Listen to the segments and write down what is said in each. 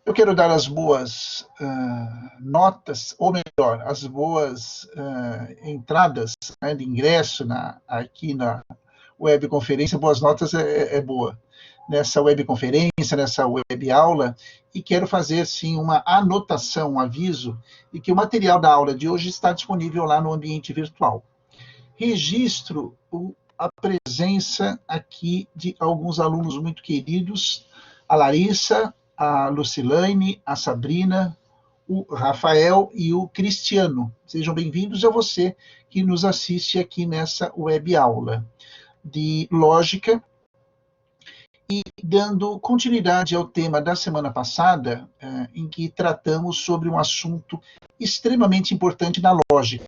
Eu quero dar as boas notas, ou melhor, as boas entradas, né, de ingresso aqui na webconferência. Boas notas é boa. Nessa webconferência, nessa web aula, e quero fazer, sim, uma anotação, um aviso, de que o material da aula de hoje está disponível lá no ambiente virtual. Registro a presença aqui de alguns alunos muito queridos, a Larissa, a Lucilane, a Sabrina, o Rafael e o Cristiano. Sejam bem-vindos a você que nos assiste aqui nessa web aula de lógica. E dando continuidade ao tema da semana passada, em que tratamos sobre um assunto extremamente importante na lógica,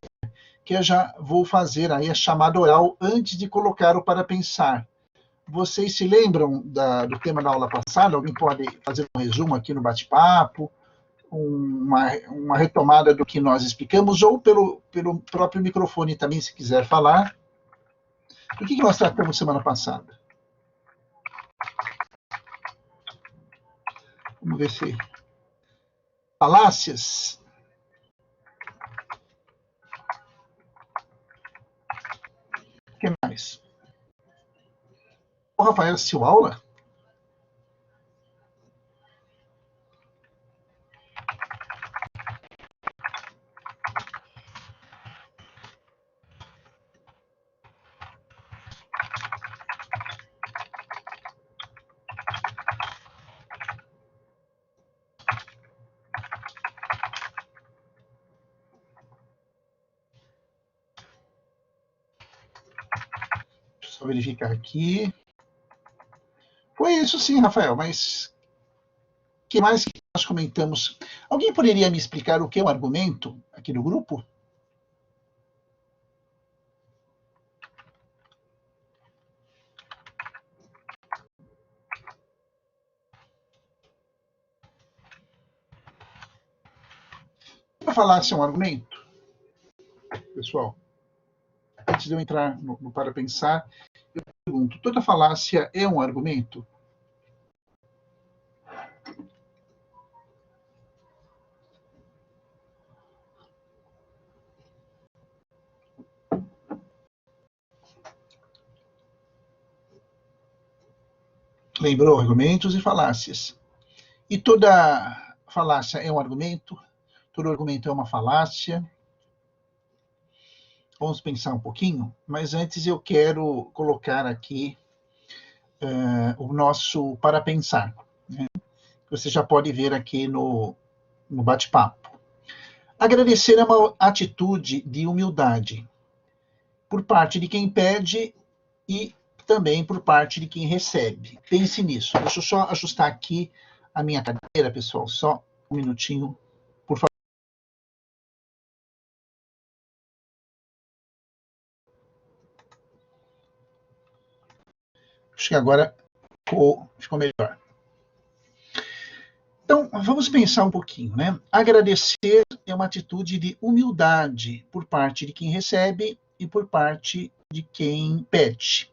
que eu já vou fazer aí a chamada oral antes de colocar o para pensar. Vocês se lembram do tema da aula passada? Alguém pode fazer um resumo aqui no bate-papo, uma retomada do que nós explicamos, ou pelo próprio microfone também, se quiser falar. Do que nós tratamos semana passada? Vamos ver se... Falácias. O que mais? O Rafael assistiu aula? Deixa eu só verificar aqui. Foi isso sim, Rafael, mas o que mais que nós comentamos? Alguém poderia me explicar o que é um argumento aqui no grupo? Para falar se é um argumento, pessoal, antes de eu entrar no para pensar, eu pergunto, toda falácia é um argumento? Lembrou argumentos e falácias. E toda falácia é um argumento? Todo argumento é uma falácia? Vamos pensar um pouquinho, mas antes eu quero colocar aqui o nosso para pensar, né? Você já pode ver aqui no bate-papo. Agradecer é uma atitude de humildade por parte de quem pede e também por parte de quem recebe. Pense nisso. Deixa eu só ajustar aqui a minha cadeira, pessoal. Só um minutinho, por favor. Acho que agora ficou melhor. Então, vamos pensar um pouquinho, né? Agradecer é uma atitude de humildade por parte de quem recebe e por parte de quem pede.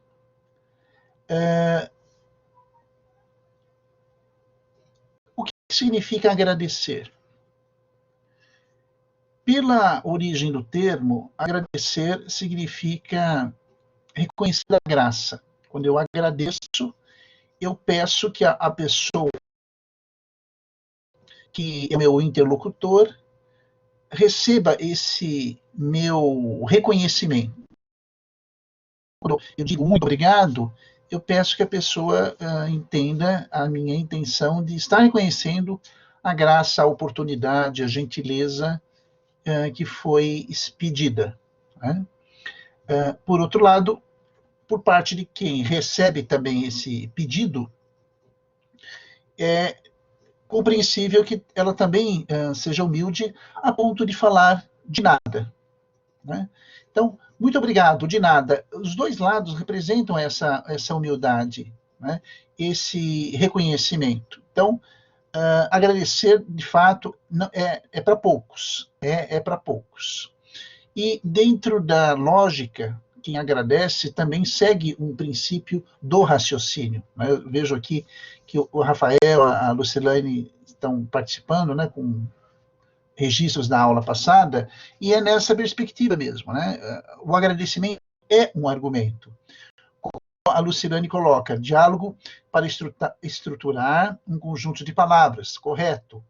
O que significa agradecer? Pela origem do termo, agradecer significa reconhecer a graça. Quando eu agradeço, eu peço que a pessoa que é meu interlocutor receba esse meu reconhecimento. Quando eu digo muito obrigado, eu peço que a pessoa entenda a minha intenção de estar reconhecendo a graça, a oportunidade, a gentileza que foi expedida, né? Por outro lado, por parte de quem recebe também esse pedido, é compreensível que ela também seja humilde a ponto de falar de nada, né? Então, muito obrigado, de nada. Os dois lados representam essa humildade, né? Esse reconhecimento. Então, agradecer, de fato, não, é para poucos. É para poucos. E dentro da lógica, quem agradece também segue um princípio do raciocínio, né? Eu vejo aqui que o Rafael, a Lucilane estão participando, né, com registros da aula passada, e é nessa perspectiva mesmo, né? O agradecimento é um argumento. A Lucilane coloca, diálogo para estruturar um conjunto de palavras, correto.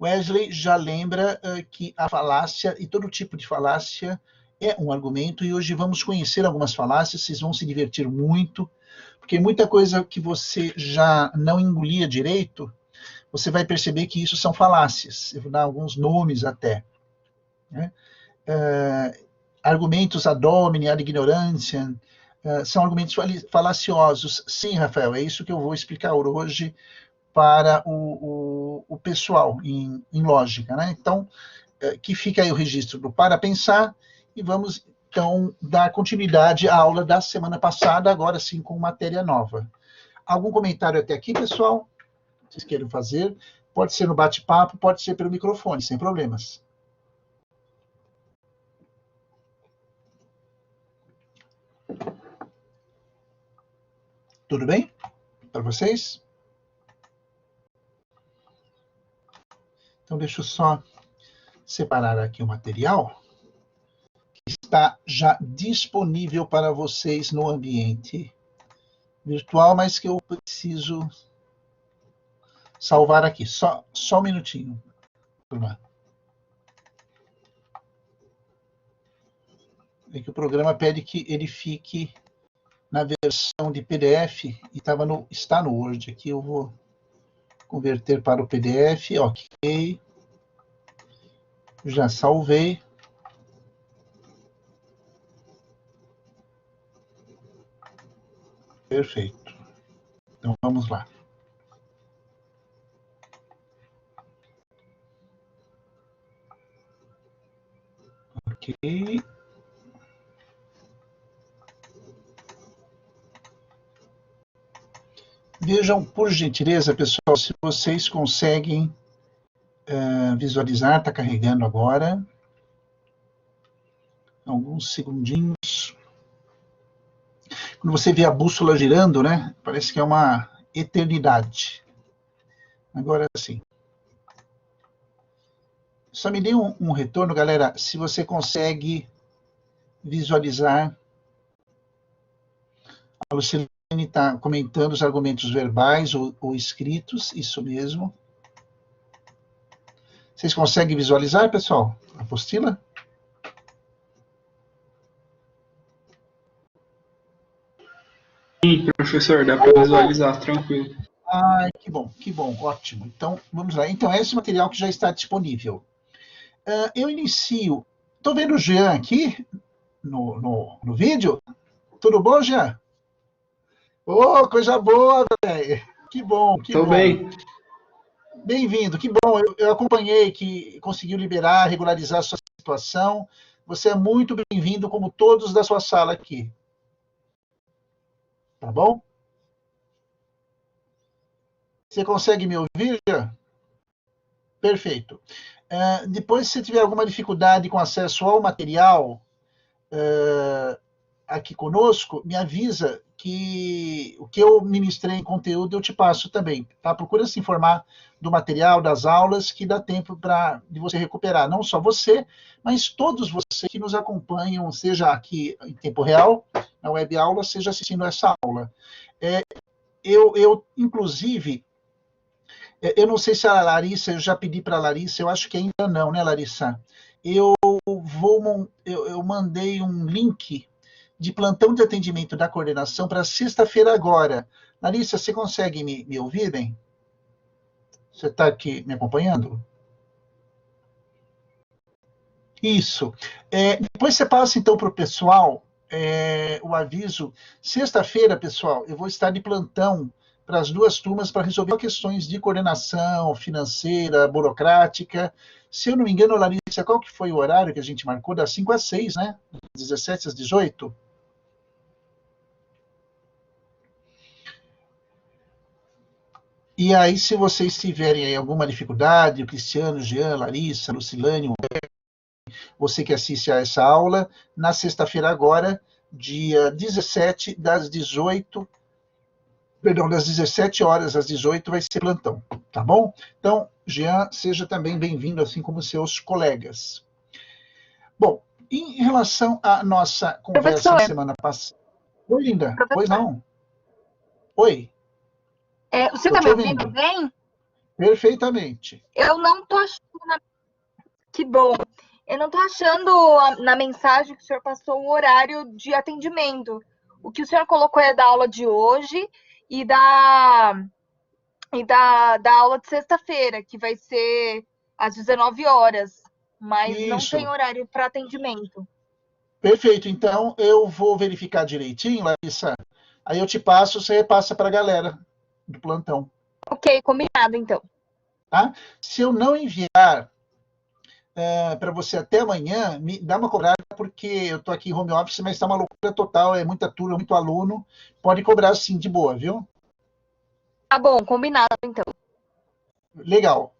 Wesley já lembra que a falácia e todo tipo de falácia é um argumento, e hoje vamos conhecer algumas falácias, vocês vão se divertir muito, porque muita coisa que você já não engolia direito, você vai perceber que isso são falácias. Eu vou dar alguns nomes até. Né? Argumentos ad hominem, ad ignorantiam, são argumentos falaciosos. Sim, Rafael, é isso que eu vou explicar hoje para o pessoal em lógica. Né? Então, que fica aí o registro do para pensar, e vamos, então, dar continuidade à aula da semana passada, agora sim com matéria nova. Algum comentário até aqui, pessoal? Vocês queiram fazer? Pode ser no bate-papo, pode ser pelo microfone, sem problemas. Tudo bem para vocês? Então, deixa eu só separar aqui o material que está já disponível para vocês no ambiente virtual, mas que eu preciso salvar aqui. Só um minutinho, turma. É que o programa pede que ele fique na versão de PDF e está no Word. Aqui eu vou converter para o PDF. Ok. Já salvei. Perfeito. Então vamos lá. Ok. Vejam, por gentileza, pessoal, se vocês conseguem visualizar, está carregando agora. Alguns segundinhos. Quando você vê a bússola girando, né? Parece que é uma eternidade. Agora sim. Só me dê um retorno, galera, se você consegue visualizar. A Lucilene está comentando os argumentos verbais ou escritos, isso mesmo. Vocês conseguem visualizar, pessoal, a apostila? Sim, professor, dá para visualizar, tranquilo. Ah, que bom, ótimo. Então, vamos lá. Então, esse material que já está disponível. Eu inicio. Estou vendo o Jean aqui no vídeo. Tudo bom, Jean? Ô, coisa boa, velho. Que bom, que Tô bom. bem. Bem-vindo, que bom. Eu acompanhei que conseguiu liberar, regularizar a sua situação. Você é muito bem-vindo, como todos da sua sala aqui. Tá bom? Você consegue me ouvir, Jean? Perfeito. Depois, se tiver alguma dificuldade com acesso ao material aqui conosco, me avisa que o que eu ministrei em conteúdo eu te passo também. Tá? Procura se informar do material, das aulas, que dá tempo de você recuperar. Não só você, mas todos vocês que nos acompanham, seja aqui em tempo real, na web aula, seja assistindo essa aula. Inclusive, eu não sei se a Larissa, eu já pedi para a Larissa, eu acho que ainda não, né, Larissa? Eu mandei um link de plantão de atendimento da coordenação para sexta-feira agora. Larissa, você consegue me ouvir bem? Você está aqui me acompanhando? Isso. Depois você passa, então, para o pessoal o aviso. Sexta-feira, pessoal, eu vou estar de plantão para as duas turmas para resolver questões de coordenação financeira, burocrática. Se eu não me engano, Larissa, qual que foi o horário que a gente marcou? Das 5 às 6, né? 17 às 18? E aí, se vocês tiverem aí alguma dificuldade, o Cristiano, Jean, Larissa, Lucilane, você que assiste a essa aula, na sexta-feira agora, dia 17, das 18 Perdão, das 17 horas às 18 vai ser plantão, tá bom? Então, Jean, seja também bem-vindo, assim como seus colegas. Bom, em relação à nossa conversa Professor. na semana passada... Oi, linda. Professor. Pois não. Oi. Você está me ouvindo bem? Perfeitamente. Eu não estou achando... Que bom. Eu não estou achando na mensagem que o senhor passou o horário de atendimento. O que o senhor colocou é da aula de hoje e da aula de sexta-feira, que vai ser às 19 horas. Mas Isso. Não tem horário para atendimento. Perfeito. Então, eu vou verificar direitinho, Larissa. Aí eu te passo, você repassa para a galera do plantão. Ok, combinado, então. Tá? Se eu não enviar para você até amanhã, me dá uma cobrada, porque eu estou aqui em home office, mas está uma loucura total, é muita turma, muito aluno. Pode cobrar sim, de boa, viu? Tá bom, combinado, então. Legal.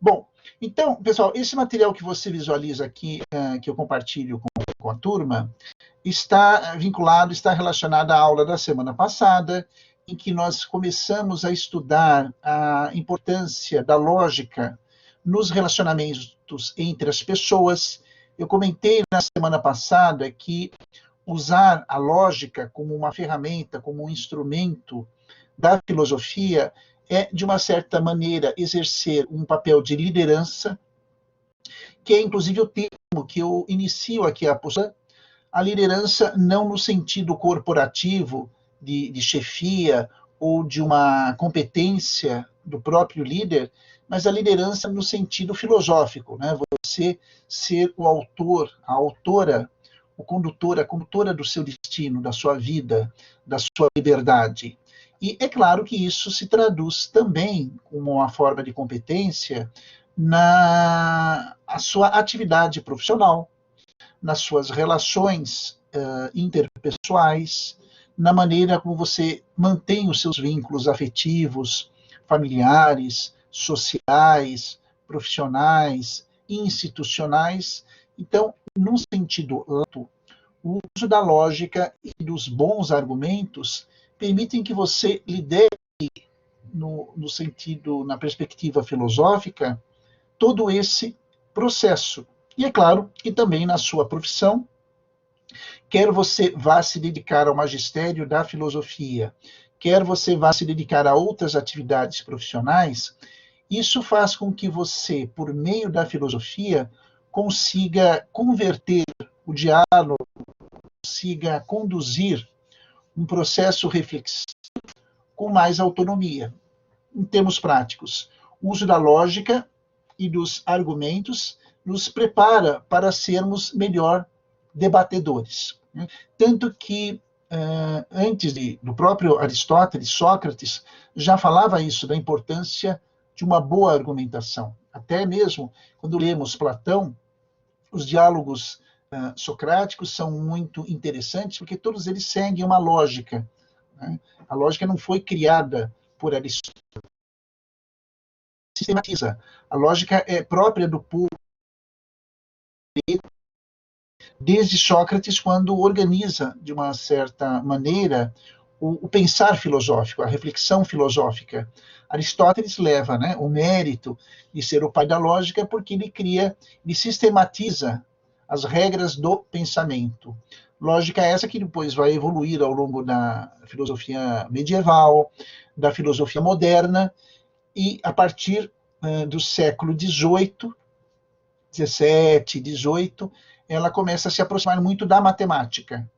Bom, então, pessoal, esse material que você visualiza aqui, que eu compartilho com a turma, está vinculado, está relacionado à aula da semana passada, em que nós começamos a estudar a importância da lógica nos relacionamentos entre as pessoas. Eu comentei na semana passada que usar a lógica como uma ferramenta, como um instrumento da filosofia é, de uma certa maneira, exercer um papel de liderança, que é, inclusive, o termo que eu inicio aqui a liderança não no sentido corporativo, de chefia ou de uma competência do próprio líder, mas a liderança no sentido filosófico, né? Você ser o autor, a autora, o condutor, a condutora do seu destino, da sua vida, da sua liberdade. E é claro que isso se traduz também como uma forma de competência na a sua atividade profissional, nas suas relações interpessoais, na maneira como você mantém os seus vínculos afetivos, familiares, sociais, profissionais, institucionais. Então, num sentido lato, o uso da lógica e dos bons argumentos permitem que você lidere no sentido, na perspectiva filosófica, todo esse processo. E é claro que também na sua profissão, quer você vá se dedicar ao magistério da filosofia, quer você vá se dedicar a outras atividades profissionais, isso faz com que você, por meio da filosofia, consiga converter o diálogo, consiga conduzir um processo reflexivo com mais autonomia. Em termos práticos, o uso da lógica e dos argumentos nos prepara para sermos melhor debatedores. Tanto que, antes do próprio Aristóteles, Sócrates já falava isso, da importância de uma boa argumentação. Até mesmo quando lemos Platão, os diálogos socráticos são muito interessantes, porque todos eles seguem uma lógica. Né? A lógica não foi criada por Aristóteles, sistematiza. A lógica é própria do povo, desde Sócrates, quando organiza, de uma certa maneira, o pensar filosófico, a reflexão filosófica. Aristóteles leva, né, o mérito de ser o pai da lógica, porque ele sistematiza as regras do pensamento. Lógica essa que depois vai evoluir ao longo da filosofia medieval, da filosofia moderna, e a partir do século XVIII, XVII, XVIII, ela começa a se aproximar muito da matemática.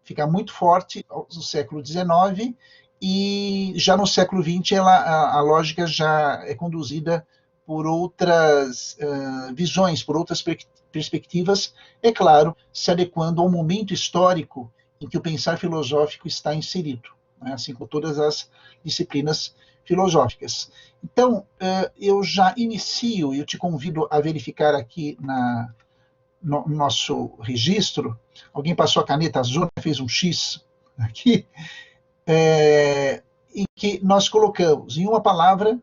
Fica muito forte no século XIX, e já no século XX a lógica já é conduzida por outras visões, por outras perspectivas, é claro, se adequando ao momento histórico em que o pensar filosófico está inserido, né? Assim como todas as disciplinas filosóficas. Então, eu já inicio, e eu te convido a verificar aqui no nosso registro. Alguém passou a caneta azul, fez um X aqui, em que nós colocamos, em uma palavra,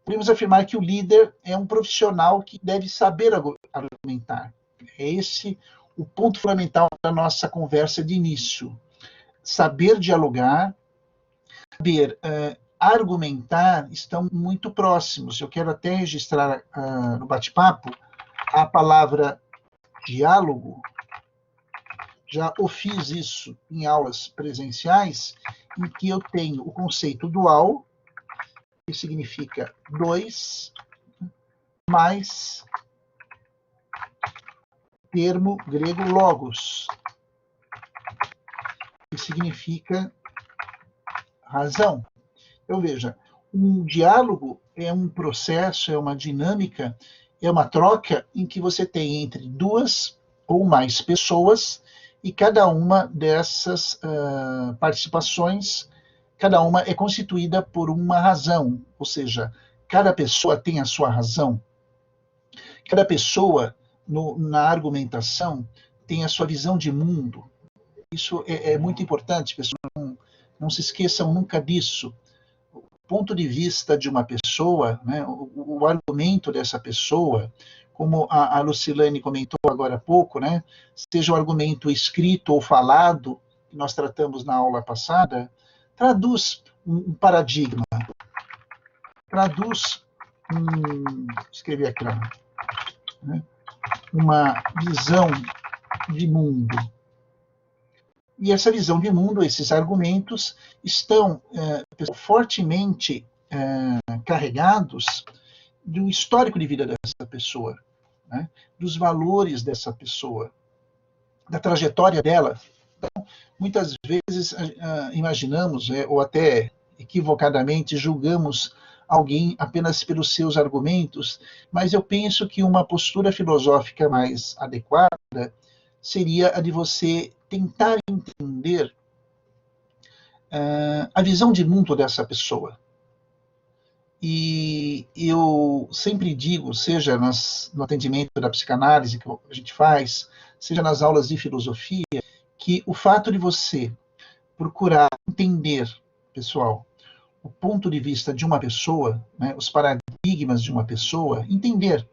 podemos afirmar que o líder é um profissional que deve saber argumentar. É esse o ponto fundamental da nossa conversa de início. Saber dialogar, saber argumentar estão muito próximos. Eu quero até registrar no bate-papo a palavra diálogo. Já o fiz isso em aulas presenciais, em que eu tenho o conceito dual, que significa dois, mais termo grego logos, que significa razão. Então, veja, um diálogo é um processo, é uma dinâmica, é uma troca em que você tem entre duas ou mais pessoas, e cada uma dessas participações, cada uma é constituída por uma razão, ou seja, cada pessoa tem a sua razão, cada pessoa na argumentação tem a sua visão de mundo. Isso é muito importante, pessoal, não se esqueçam nunca disso. O ponto de vista de uma pessoa, né, o argumento dessa pessoa, como a Lucilene comentou agora há pouco, né, seja um argumento escrito ou falado, que nós tratamos na aula passada, traduz um paradigma, traduz escrever aqui, né, uma visão de mundo. E essa visão de mundo, esses argumentos, estão fortemente carregados do histórico de vida dessa pessoa, né? Dos valores dessa pessoa, da trajetória dela. Então, muitas vezes imaginamos, ou até equivocadamente julgamos alguém apenas pelos seus argumentos, mas eu penso que uma postura filosófica mais adequada seria a de você tentar entender a visão de mundo dessa pessoa. E eu sempre digo, seja no atendimento da psicanálise que a gente faz, seja nas aulas de filosofia, que o fato de você procurar entender, pessoal, o ponto de vista de uma pessoa, né, os paradigmas de uma pessoa, entender,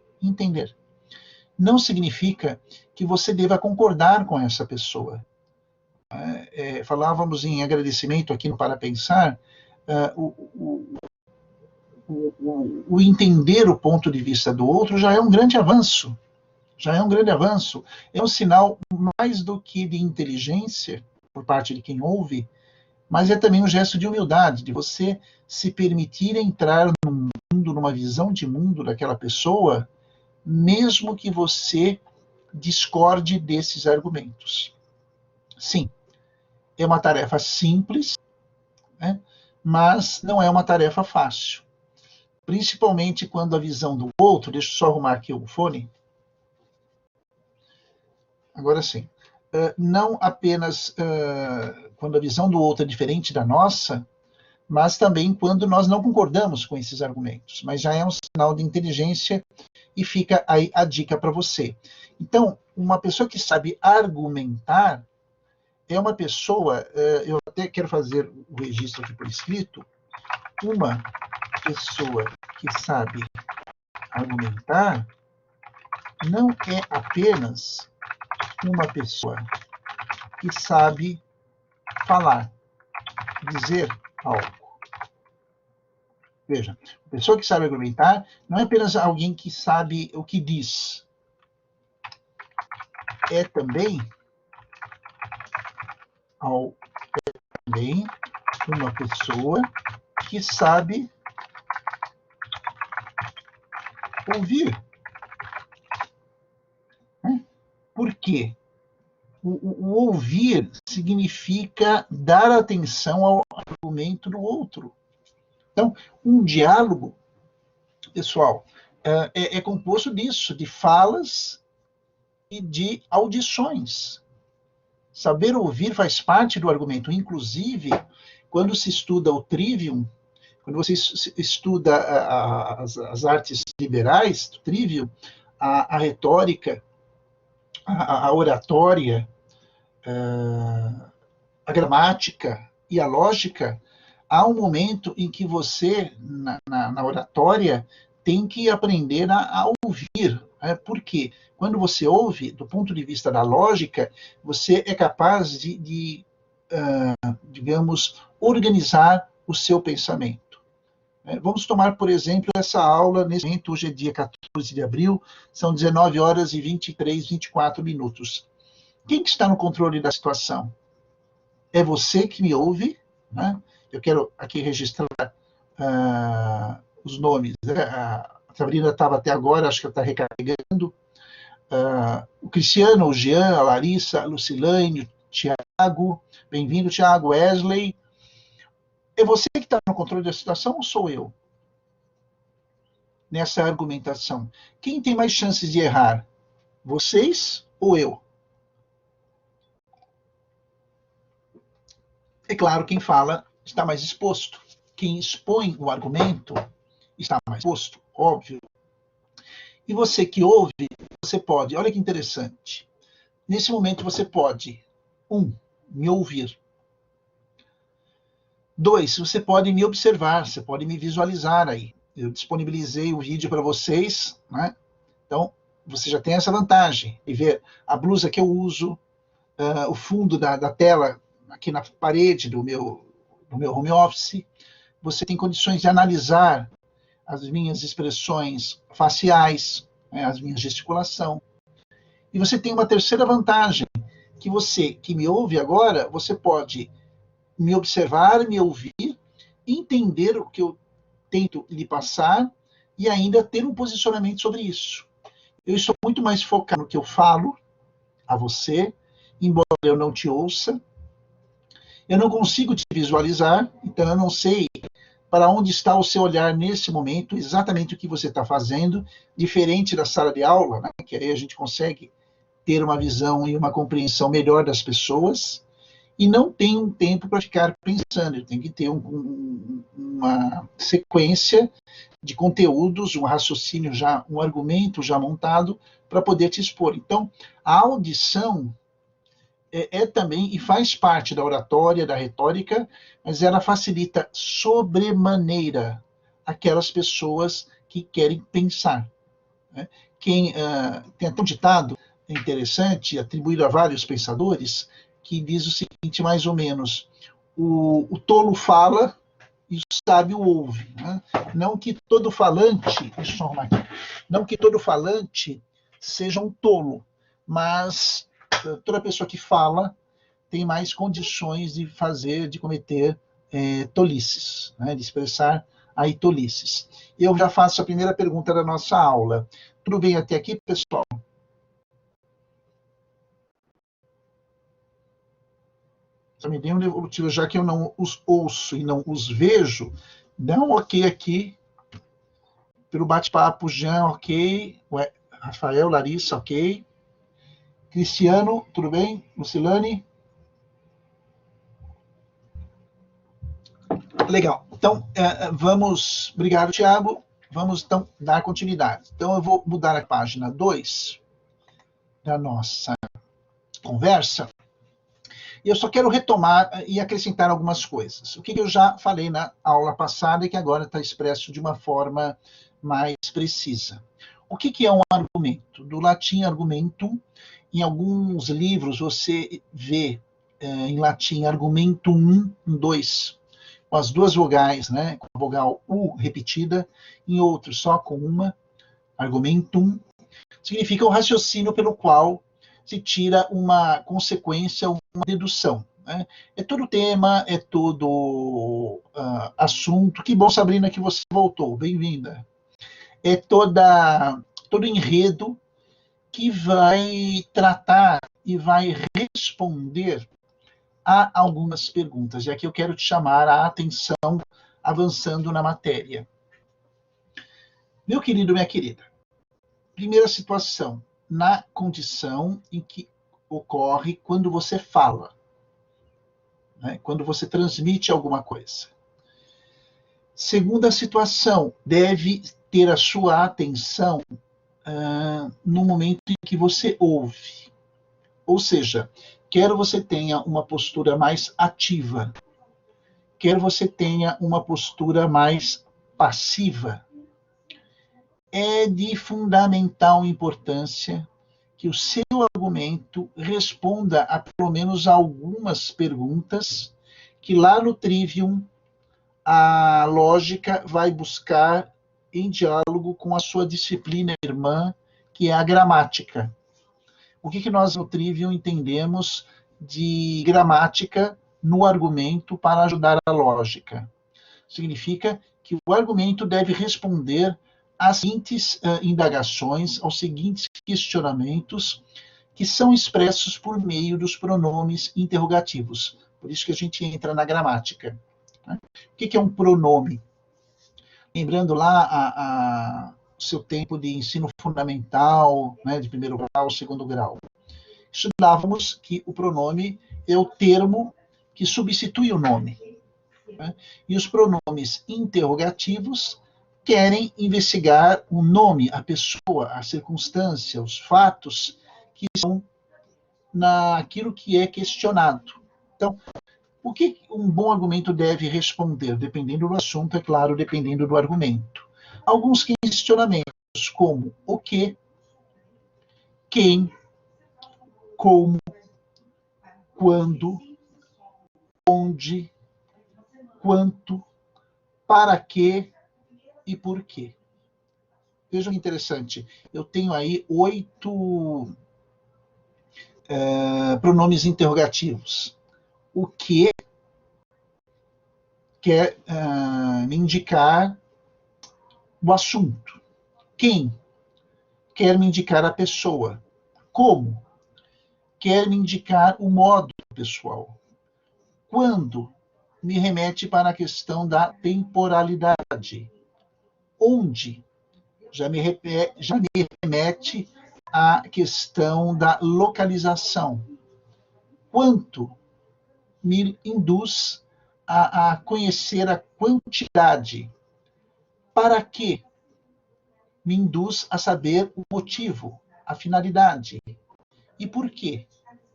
não significa que você deva concordar com essa pessoa. Falávamos em agradecimento aqui no Para Pensar, o entender o ponto de vista do outro já é um grande avanço. É um sinal mais do que de inteligência por parte de quem ouve, mas é também um gesto de humildade, de você se permitir entrar num mundo, numa visão de mundo daquela pessoa, mesmo que você discorde desses argumentos. Sim, é uma tarefa simples, né, mas não é uma tarefa fácil. Principalmente quando a visão do outro... Deixa eu só arrumar aqui o fone. Agora sim. Não apenas quando a visão do outro é diferente da nossa, mas também quando nós não concordamos com esses argumentos. Mas já é um sinal de inteligência e fica aí a dica para você. Então, uma pessoa que sabe argumentar é uma pessoa... eu até quero fazer o registro aqui por escrito. Uma pessoa que sabe argumentar não é apenas uma pessoa que sabe falar, dizer algo. Veja, a pessoa que sabe argumentar não é apenas alguém que sabe o que diz. É também uma pessoa que sabe ouvir. Por quê? O ouvir significa dar atenção ao argumento do outro. Então, um diálogo, pessoal, é composto disso, de falas e de audições. Saber ouvir faz parte do argumento. Inclusive, quando se estuda o trivium, quando você estuda as artes liberais do trivium, a retórica, a oratória, a gramática e a lógica, há um momento em que você, na oratória, tem que aprender a ouvir. Por quê? Quando você ouve, do ponto de vista da lógica, você é capaz de digamos, organizar o seu pensamento. Vamos tomar, por exemplo, essa aula nesse momento, hoje é dia 14 de abril, são 19 horas e 24 minutos. Quem que está no controle da situação? É você que me ouve, né? Eu quero aqui registrar os nomes. A Sabrina estava até agora, acho que ela está recarregando. O Cristiano, o Jean, a Larissa, a Lucilane, o Tiago. Bem-vindo, Tiago. Wesley. É você que está no controle da situação ou sou eu? Nessa argumentação. Quem tem mais chances de errar? Vocês ou eu? É claro, quem fala está mais exposto. Quem expõe o argumento está mais exposto, óbvio. E você que ouve, você pode, olha que interessante. Nesse momento você pode, 1, me ouvir. 2, você pode me observar, você pode me visualizar aí. Eu disponibilizei o vídeo para vocês, né? Então, você já tem essa vantagem de ver a blusa que eu uso, o fundo da tela aqui na parede do meu home office. Você tem condições de analisar as minhas expressões faciais, né, as minhas gesticulação. E você tem uma terceira vantagem, que você que me ouve agora, você pode me observar, me ouvir, entender o que eu tento lhe passar e ainda ter um posicionamento sobre isso. Eu estou muito mais focado no que eu falo a você, embora eu não te ouça. Eu não consigo te visualizar, então eu não sei para onde está o seu olhar nesse momento, exatamente o que você está fazendo, diferente da sala de aula, né, que aí a gente consegue ter uma visão e uma compreensão melhor das pessoas, e não tem um tempo para ficar pensando, eu tenho que ter uma sequência de conteúdos, um raciocínio já, um argumento já montado para poder te expor. Então, a audição é também, e faz parte da oratória, da retórica, mas ela facilita sobremaneira aquelas pessoas que querem pensar. Né? Tem até um ditado interessante, atribuído a vários pensadores, que diz o seguinte, mais ou menos, o tolo fala e o sábio ouve. Né? Não que todo falante, deixa eu só arrumar aqui, não que todo falante seja um tolo, mas toda pessoa que fala tem mais condições de fazer, de cometer tolices, né? De expressar aí tolices. Eu já faço a primeira pergunta da nossa aula. Tudo bem até aqui, pessoal? Só me dê um motivo, já que eu não os ouço e não os vejo, dá um ok aqui, pelo bate-papo, Jean, ok, Rafael, Larissa, ok, Cristiano, tudo bem? Lucilane? Legal. Então, vamos... Obrigado, Thiago. Vamos, então, dar continuidade. Então, eu vou mudar a página 2 da nossa conversa. E eu só quero retomar e acrescentar algumas coisas. O que eu já falei na aula passada e que agora está expresso de uma forma mais precisa. O que é um argumento? Do latim argumentum, em alguns livros você vê em latim argumentum 2, com as duas vogais, né, com a vogal U repetida, em outros só com uma, argumentum, significa o raciocínio pelo qual se tira uma consequência, uma dedução. Né? É todo tema, é todo assunto. Que bom, Sabrina, que você voltou, bem-vinda. É todo enredo que vai tratar e vai responder a algumas perguntas. E aqui eu quero te chamar a atenção avançando na matéria. Meu querido, minha querida, primeira situação, na condição em que ocorre quando você fala, né? Quando você transmite alguma coisa. Segunda situação, deve ter a sua atenção no momento em que você ouve. Ou seja, quer você tenha uma postura mais ativa, quer você tenha uma postura mais passiva, é de fundamental importância que o seu argumento responda a pelo menos algumas perguntas que lá no Trivium a lógica vai buscar em diálogo com a sua disciplina irmã, que é a gramática. O que nós no Trivium entendemos de gramática no argumento para ajudar a lógica? Significa que o argumento deve responder às seguintes indagações, aos seguintes questionamentos, que são expressos por meio dos pronomes interrogativos. Por isso que a gente entra na gramática. O que é um pronome? Lembrando lá o seu tempo de ensino fundamental, né, de primeiro grau, segundo grau. Estudávamos que o pronome é o termo que substitui o nome. Né? E os pronomes interrogativos querem investigar o nome, a pessoa, a circunstância, os fatos que são naquilo que é questionado. Então, o que um bom argumento deve responder? Dependendo do assunto, é claro, dependendo do argumento. Alguns questionamentos, como o que, quem, como, quando, onde, quanto, para quê e por quê. Vejam que interessante. Eu tenho aí 8 pronomes interrogativos. O que quer me indicar o assunto. Quem quer me indicar a pessoa. Como quer me indicar o modo pessoal. Quando me remete para a questão da temporalidade. Onde já me remete à questão da localização. Quanto me induz a conhecer a quantidade. Para que me induz a saber o motivo, a finalidade. E por quê?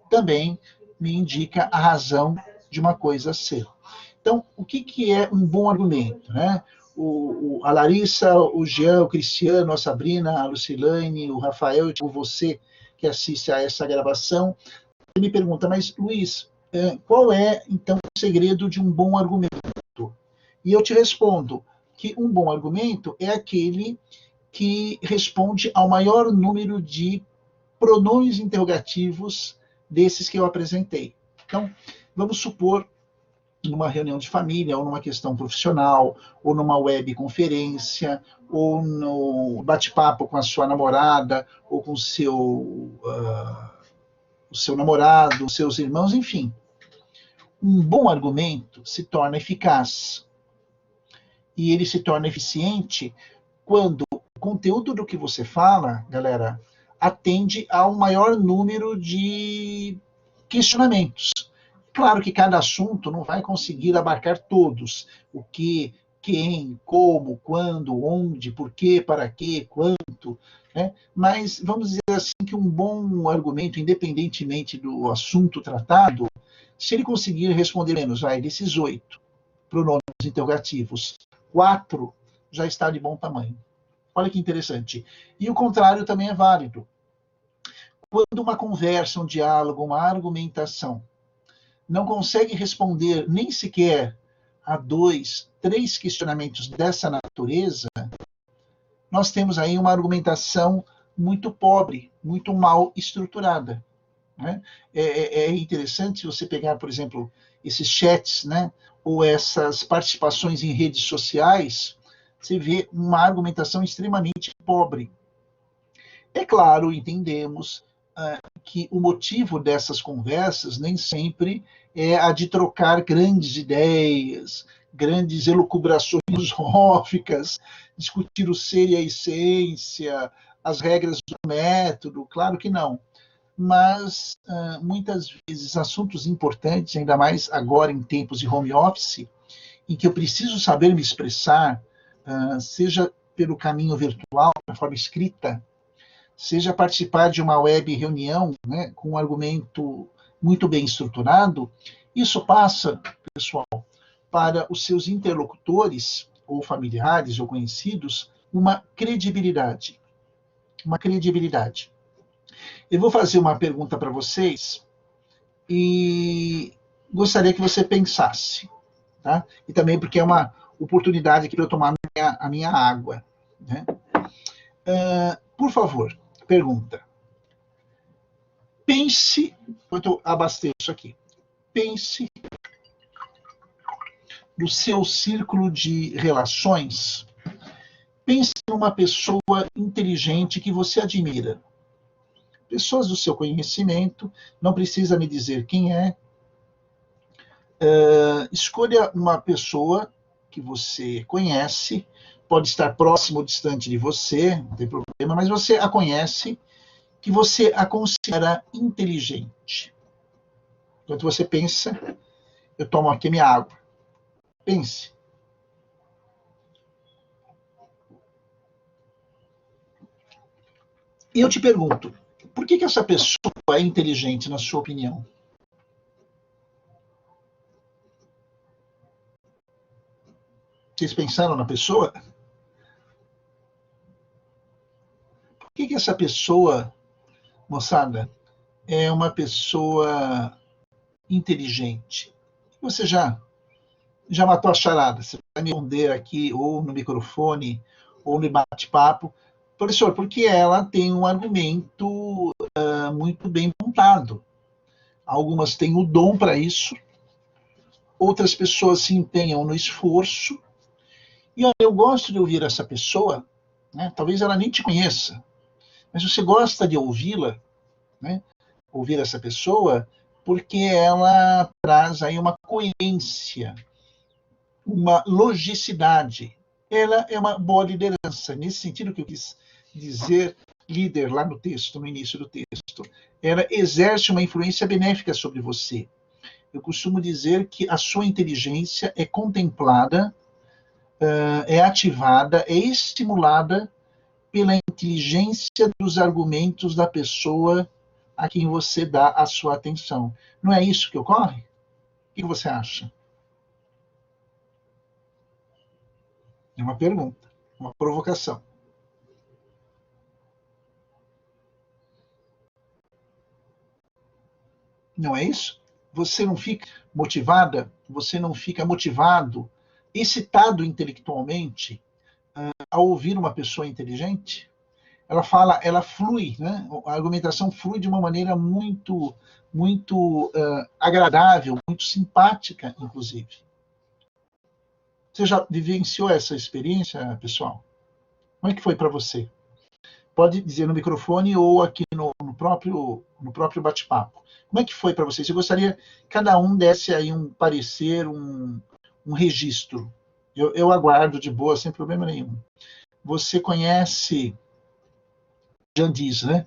Também me indica a razão de uma coisa ser. Então, o que é um bom argumento? Né? A Larissa, o Jean, o Cristiano, a Sabrina, a Lucilane, o Rafael, e você que assiste a essa gravação, me pergunta, mas Luiz, qual é, então, o segredo de um bom argumento? E eu te respondo que um bom argumento é aquele que responde ao maior número de pronomes interrogativos desses que eu apresentei. Então, vamos supor, numa reunião de família, ou numa questão profissional, ou numa webconferência, ou no bate-papo com a sua namorada, ou com o seu namorado, os seus irmãos, enfim. Um bom argumento se torna eficaz. E ele se torna eficiente quando o conteúdo do que você fala, galera, atende ao maior número de questionamentos. Claro que cada assunto não vai conseguir abarcar todos. O que, quem, como, quando, onde, por quê, para quê, quanto. Né? Mas vamos dizer assim que um bom argumento, independentemente do assunto tratado, se ele conseguir responder menos, desses 8 pronomes interrogativos, 4 já está de bom tamanho. Olha que interessante. E o contrário também é válido. Quando uma conversa, um diálogo, uma argumentação não consegue responder nem sequer a 2, 3 questionamentos dessa natureza, nós temos aí uma argumentação muito pobre, muito mal estruturada. Né? É interessante você pegar, por exemplo, esses chats, né, ou essas participações em redes sociais, você vê uma argumentação extremamente pobre. É claro, entendemos que o motivo dessas conversas nem sempre é a de trocar grandes ideias, grandes elucubrações filosóficas, discutir o ser e a essência, as regras do método, claro que não. Mas, muitas vezes, assuntos importantes, ainda mais agora em tempos de home office, em que eu preciso saber me expressar, seja pelo caminho virtual, de forma escrita, seja participar de uma web reunião, né, com um argumento muito bem estruturado, isso passa, pessoal, para os seus interlocutores, ou familiares, ou conhecidos, uma credibilidade. Uma credibilidade. Eu vou fazer uma pergunta para vocês e gostaria que você pensasse. tá? E também porque é uma oportunidade aqui para eu tomar a minha água, né? Por favor, pergunta. Pense, enquanto eu abasteço aqui, pense no seu círculo de relações, pense numa pessoa inteligente que você admira. Pessoas do seu conhecimento, não precisa me dizer quem é. Escolha uma pessoa que você conhece, pode estar próximo ou distante de você, não tem problema, mas você a conhece, que você a considera inteligente. Enquanto você pensa, eu tomo aqui minha água. Pense. E eu te pergunto, por que essa pessoa é inteligente, na sua opinião? Vocês pensaram na pessoa? Por que essa pessoa, moçada, é uma pessoa inteligente? Você já matou a charada. Você vai me responder aqui, ou no microfone, ou no bate-papo. Professor, porque ela tem um argumento muito bem montado. Algumas têm o dom para isso, outras pessoas se empenham no esforço. E olha, eu gosto de ouvir essa pessoa, né? Talvez ela nem te conheça, mas você gosta de ouvi-la, né? Ouvir essa pessoa, porque ela traz aí uma coerência, uma logicidade. Ela é uma boa liderança, nesse sentido que eu quis dizer líder lá no texto, no início do texto. Ela exerce uma influência benéfica sobre você. Eu costumo dizer que a sua inteligência é contemplada, é ativada, é estimulada pela inteligência dos argumentos da pessoa a quem você dá a sua atenção. Não é isso que ocorre? O que você acha? É uma pergunta, uma provocação. Não é isso? Você não fica motivada, você não fica motivado, excitado intelectualmente ao ouvir uma pessoa inteligente? Ela fala, ela flui, né? A argumentação flui de uma maneira muito agradável, muito simpática, inclusive. Você já vivenciou essa experiência, pessoal? Como é que foi para você? Pode dizer no microfone ou aqui no próprio bate-papo. Como é que foi para vocês? Eu gostaria que cada um desse aí um parecer, um registro. Eu aguardo de boa, sem problema nenhum. Você conhece, Jean diz, né?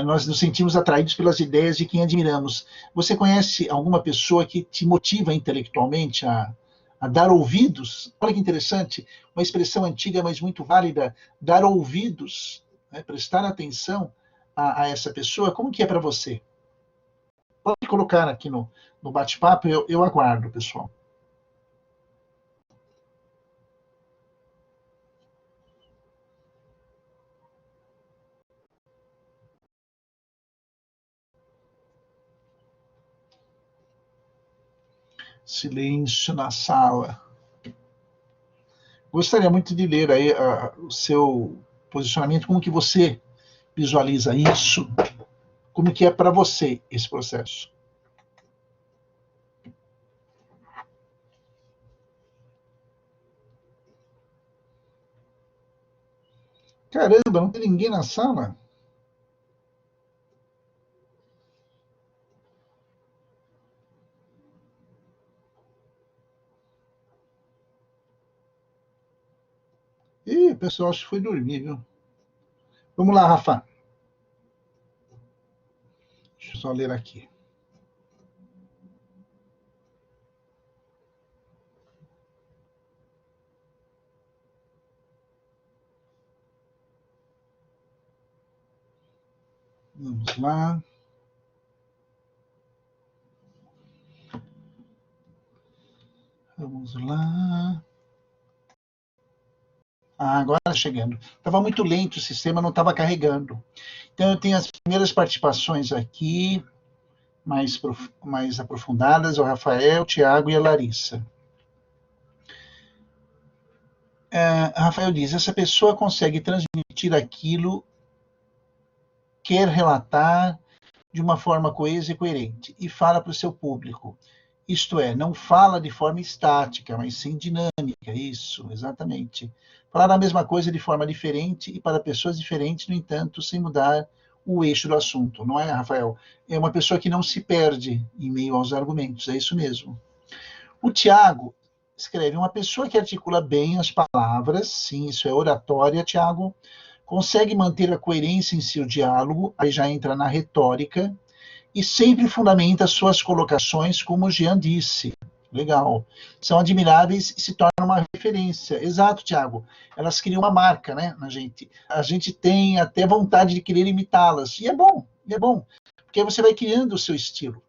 Nós nos sentimos atraídos pelas ideias de quem admiramos. Você conhece alguma pessoa que te motiva intelectualmente a dar ouvidos? Olha que interessante, uma expressão antiga, mas muito válida, dar ouvidos, né? Prestar atenção a essa pessoa. Como que é para você? Pode colocar aqui no bate-papo, eu aguardo, pessoal. Silêncio na sala. Gostaria muito de ler aí o seu posicionamento, como que você visualiza isso, como que é para você esse processo. Caramba, não tem ninguém na sala? Ih, o pessoal acho que foi dormir, viu? Vamos lá, Rafa. Deixa eu só ler aqui. Vamos lá. Vamos lá. Agora chegando. Estava muito lento, o sistema não estava carregando. Então, eu tenho as primeiras participações aqui, mais aprofundadas, o Rafael, o Tiago e a Larissa. Rafael diz, essa pessoa consegue transmitir aquilo, quer relatar de uma forma coesa e coerente, e fala para o seu público. Isto é, não fala de forma estática, mas sim dinâmica, isso, exatamente. Falar a mesma coisa de forma diferente e para pessoas diferentes, no entanto, sem mudar o eixo do assunto, não é, Rafael? É uma pessoa que não se perde em meio aos argumentos, é isso mesmo. O Tiago escreve, uma pessoa que articula bem as palavras, sim, isso é oratória, Tiago, consegue manter a coerência em seu diálogo, aí já entra na retórica, e sempre fundamenta suas colocações, como o Jean disse. Legal. São admiráveis e se tornam uma referência. Exato, Tiago. Elas criam uma marca, né, na gente. A gente tem até vontade de querer imitá-las. E é bom, porque aí você vai criando o seu estilo.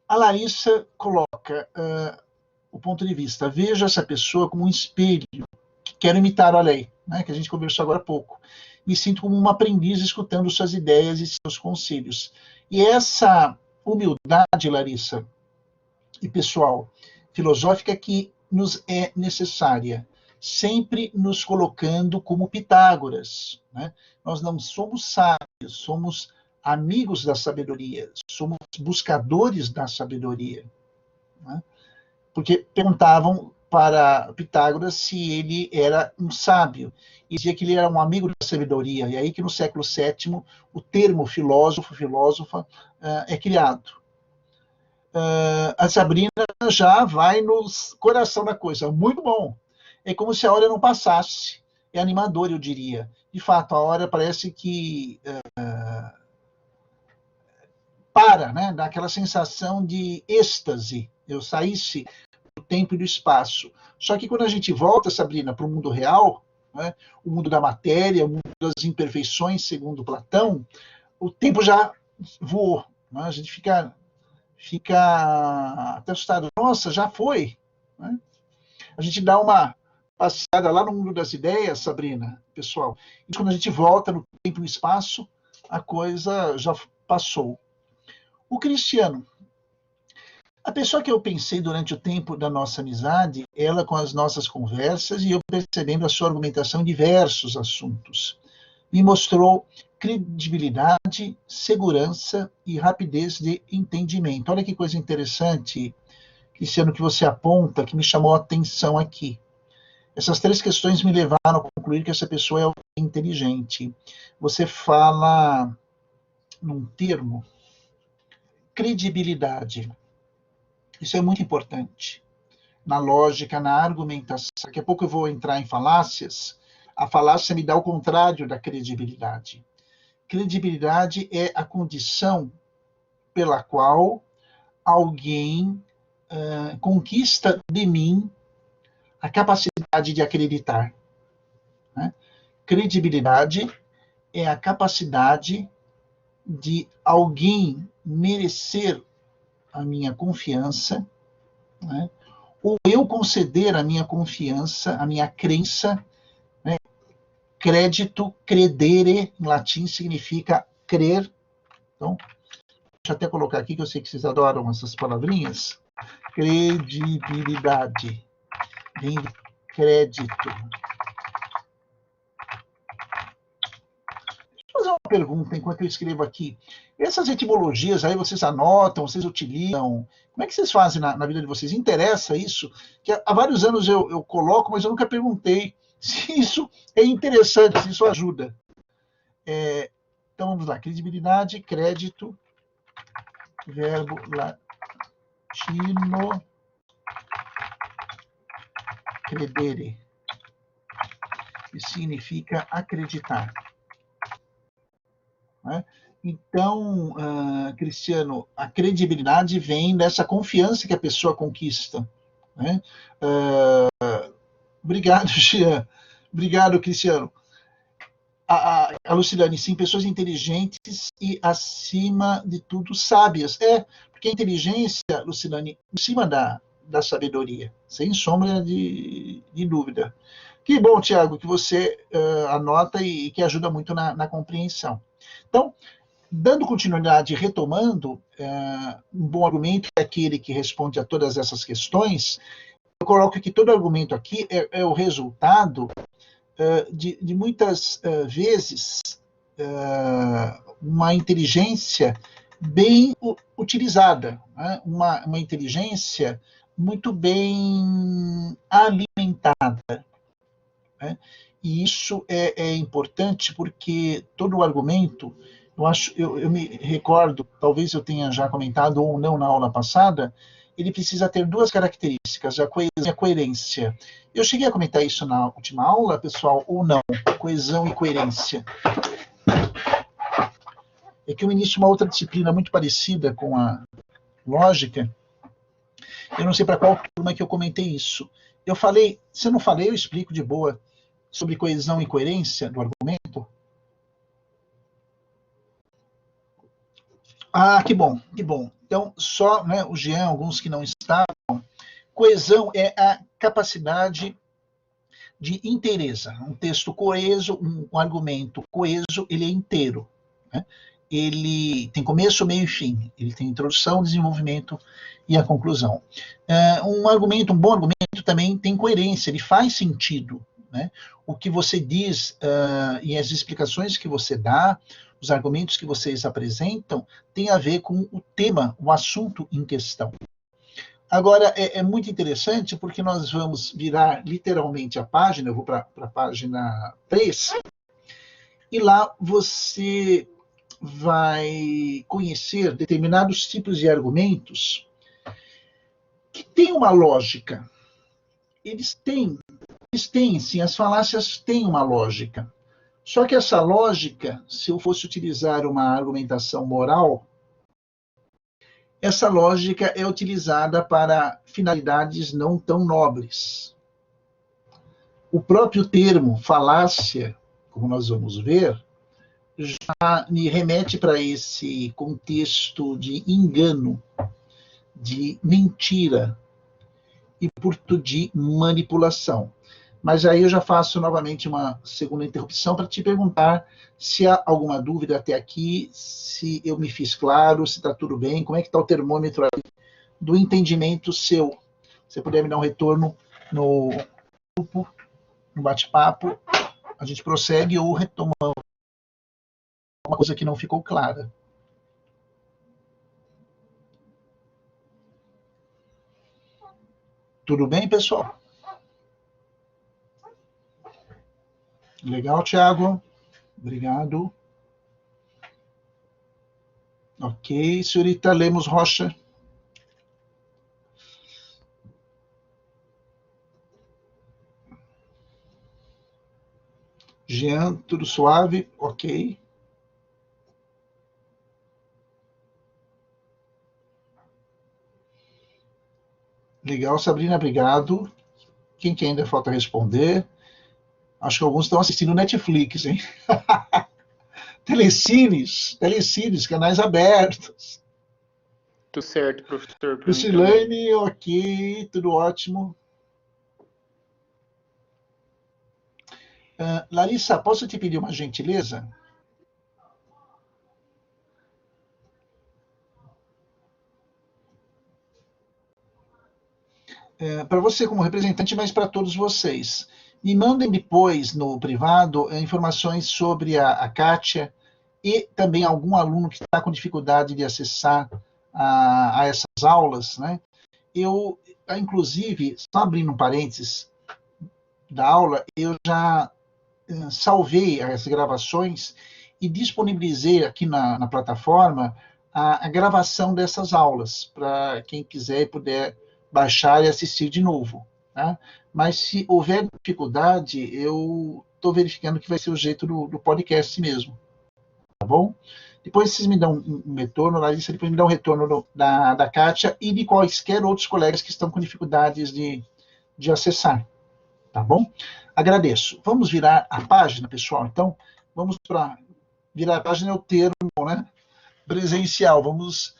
A Larissa coloca o ponto de vista. Vejo essa pessoa como um espelho que quero imitar, olha aí, né, que a gente conversou agora há pouco. Me sinto como uma aprendiz escutando suas ideias e seus conselhos. E essa humildade, Larissa, e pessoal, filosófica que nos é necessária, sempre nos colocando como Pitágoras, né? Nós não somos sábios, somos amigos da sabedoria, somos buscadores da sabedoria, né? Porque perguntavam para Pitágoras se ele era um sábio, e dizia que ele era um amigo da sabedoria, e aí que no século VII o termo filósofo, filósofa, é criado. A Sabrina já vai no coração da coisa, muito bom. É como se a hora não passasse, é animador, eu diria. De fato, a hora parece que para, né? Dá aquela sensação de êxtase, eu saísse do tempo e do espaço. Só que quando a gente volta, Sabrina, para o mundo real, né, o mundo da matéria, o mundo das imperfeições, segundo Platão, o tempo já voou. Né? A gente fica até assustado. Nossa, já foi. Né? A gente dá uma passeada lá no mundo das ideias, Sabrina, pessoal, e quando a gente volta no tempo e no espaço, a coisa já passou. O Cristiano, a pessoa que eu pensei durante o tempo da nossa amizade, ela com as nossas conversas e eu percebendo a sua argumentação em diversos assuntos, me mostrou credibilidade, segurança e rapidez de entendimento. Olha que coisa interessante, Cristiano, que você aponta, que me chamou a atenção aqui. Essas três questões me levaram a concluir que essa pessoa é inteligente. Você fala num termo, credibilidade. Isso é muito importante. Na lógica, na argumentação. Daqui a pouco eu vou entrar em falácias. A falácia me dá o contrário da credibilidade. Credibilidade é a condição pela qual alguém conquista de mim a capacidade de acreditar. Né? Credibilidade é a capacidade de alguém merecer a minha confiança, né? Ou eu conceder a minha confiança, a minha crença, né? Crédito, credere, em latim significa crer. Então, deixa eu até colocar aqui, que eu sei que vocês adoram essas palavrinhas. Credibilidade, vem de crédito. Fazer uma pergunta enquanto eu escrevo aqui. Essas etimologias aí vocês anotam, vocês utilizam? Como é que vocês fazem na vida de vocês? Interessa isso? Que há vários anos eu coloco, mas eu nunca perguntei se isso é interessante, se isso ajuda. Então vamos lá. Credibilidade, crédito, verbo latino, credere, que significa acreditar. Né? Então, Cristiano, a credibilidade vem dessa confiança que a pessoa conquista. Né? Obrigado, Jean. Obrigado, Cristiano. A Lucilane, sim, pessoas inteligentes e, acima de tudo, sábias. Porque a inteligência, Lucilane, em cima da sabedoria, sem sombra de dúvida. Que bom, Tiago, que você anota e que ajuda muito na compreensão. Então, dando continuidade, retomando, um bom argumento é aquele que responde a todas essas questões, eu coloco que todo argumento aqui é o resultado de muitas vezes uma inteligência bem utilizada, né? Uma inteligência muito bem alimentada, né? E isso é importante porque todo o argumento, eu me recordo, talvez eu tenha já comentado ou não na aula passada, ele precisa ter duas características, a coesão e a coerência. Eu cheguei a comentar isso na última aula, pessoal, ou não? Coesão e coerência. É que eu inicio uma outra disciplina muito parecida com a lógica. Eu não sei para qual turma que eu comentei isso. Eu falei, se eu não falei, eu explico de boa sobre coesão e coerência do argumento. Ah, que bom, que bom. Então, só, né, o Jean, alguns que não estavam. Coesão é a capacidade de inteireza. Um texto coeso, um argumento coeso, ele é inteiro, né? Ele tem começo, meio e fim. Ele tem introdução, desenvolvimento e a conclusão. Um bom argumento também tem coerência, ele faz sentido, né? O que você diz e as explicações que você dá, os argumentos que vocês apresentam, tem a ver com o tema, o assunto em questão. Agora, é muito interessante porque nós vamos virar literalmente a página, eu vou para a página 3, e lá você vai conhecer determinados tipos de argumentos que têm uma lógica. Eles têm, sim, as falácias têm uma lógica. Só que essa lógica, se eu fosse utilizar uma argumentação moral, essa lógica é utilizada para finalidades não tão nobres. O próprio termo falácia, como nós vamos ver, já me remete para esse contexto de engano, de mentira e, portanto, de manipulação. Mas aí eu já faço novamente uma segunda interrupção para te perguntar se há alguma dúvida até aqui, se eu me fiz claro, se está tudo bem, como é que está o termômetro aí do entendimento seu. Se você puder me dar um retorno no grupo, no bate-papo, a gente prossegue ou retoma uma coisa que não ficou clara. Tudo bem, pessoal? Legal, Thiago. Obrigado. Ok, senhorita Lemos Rocha. Jean, tudo suave? Ok. Legal, Sabrina, obrigado. Quem que ainda falta responder? Acho que alguns estão assistindo Netflix, hein? Telecines, canais abertos. Tudo certo, professor. Lucilane, ok, tudo ótimo. Larissa, posso te pedir uma gentileza? Para você como representante, mas para todos vocês. Me mandem depois no privado informações sobre a Kátia e também algum aluno que está com dificuldade de acessar a essas aulas, né? Eu, inclusive, só abrindo um parênteses da aula, eu já salvei as gravações e disponibilizei aqui na plataforma a gravação dessas aulas, para quem quiser e puder baixar e assistir de novo. Tá? Mas se houver dificuldade, eu estou verificando que vai ser o jeito do podcast mesmo. Tá bom? Depois vocês me dão um retorno, Larissa, depois me dão um retorno da Kátia e de quaisquer outros colegas que estão com dificuldades de acessar. Tá bom? Agradeço. Vamos virar a página, pessoal. Então, vamos para virar a página é o termo, né? Presencial. Vamos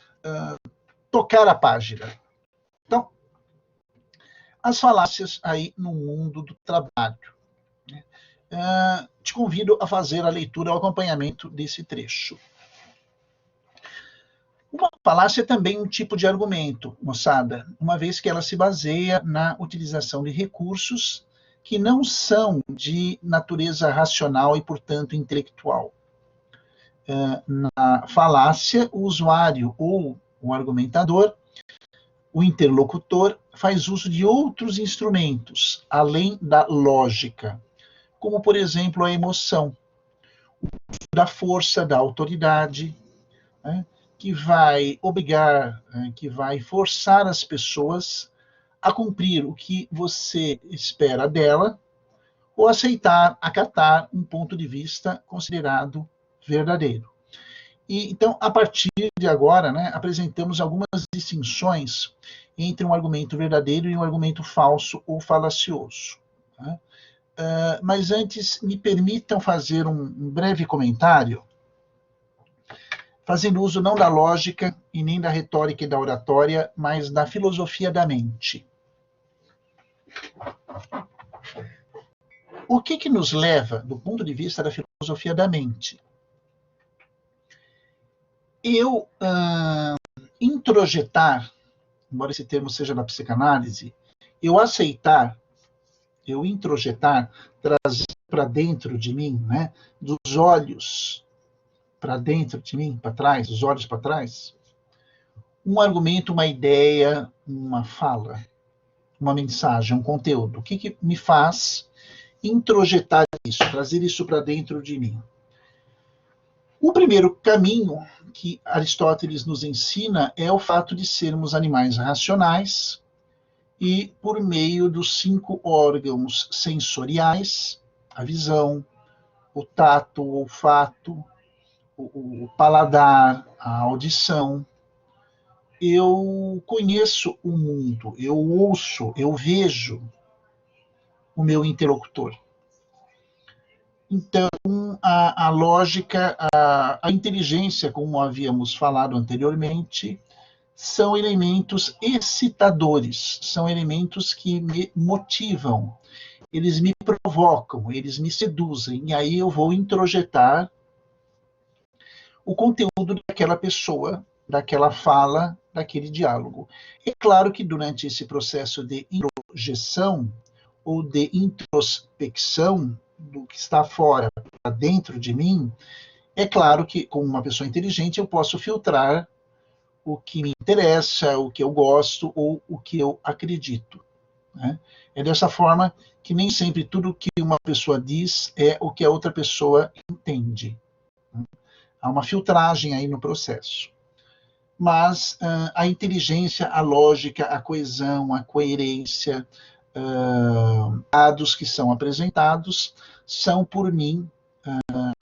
tocar a página. Então, as falácias aí no mundo do trabalho. Te convido a fazer a leitura, o acompanhamento desse trecho. Falácia é também um tipo de argumento, moçada, uma vez que ela se baseia na utilização de recursos que não são de natureza racional e, portanto, intelectual. Na falácia, o usuário ou o argumentador, o interlocutor, faz uso de outros instrumentos, além da lógica, como, por exemplo, a emoção, da força, da autoridade, né, que vai obrigar, que vai forçar as pessoas a cumprir o que você espera dela ou aceitar, acatar um ponto de vista considerado verdadeiro. E, então, a partir de agora, né, apresentamos algumas distinções entre um argumento verdadeiro e um argumento falso ou falacioso. Né? Mas antes, me permitam fazer um breve comentário, fazendo uso não da lógica e nem da retórica e da oratória, mas da filosofia da mente. O que nos leva, do ponto de vista da filosofia da mente? Eu introjetar, embora esse termo seja da psicanálise, eu aceitar, eu introjetar, trazer para dentro de mim, né, dos olhos para dentro de mim, para trás, os olhos para trás, um argumento, uma ideia, uma fala, uma mensagem, um conteúdo. O que me faz introjetar isso, trazer isso para dentro de mim? O primeiro caminho que Aristóteles nos ensina é o fato de sermos animais racionais e, por meio dos 5 órgãos sensoriais, a visão, o tato, o olfato, o paladar, a audição, eu conheço o mundo, eu ouço, eu vejo o meu interlocutor. Então, a lógica, a inteligência, como havíamos falado anteriormente, são elementos excitadores, são elementos que me motivam, eles me provocam, eles me seduzem, e aí eu vou introjetar o conteúdo daquela pessoa, daquela fala, daquele diálogo. É claro que durante esse processo de introjeção ou de introspecção do que está fora para dentro de mim, é claro que, como uma pessoa inteligente, eu posso filtrar o que me interessa, o que eu gosto ou o que eu acredito. Né? É dessa forma que nem sempre tudo que uma pessoa diz é o que a outra pessoa entende. Há uma filtragem aí no processo. Mas a inteligência, a lógica, a coesão, a coerência, dados que são apresentados são por mim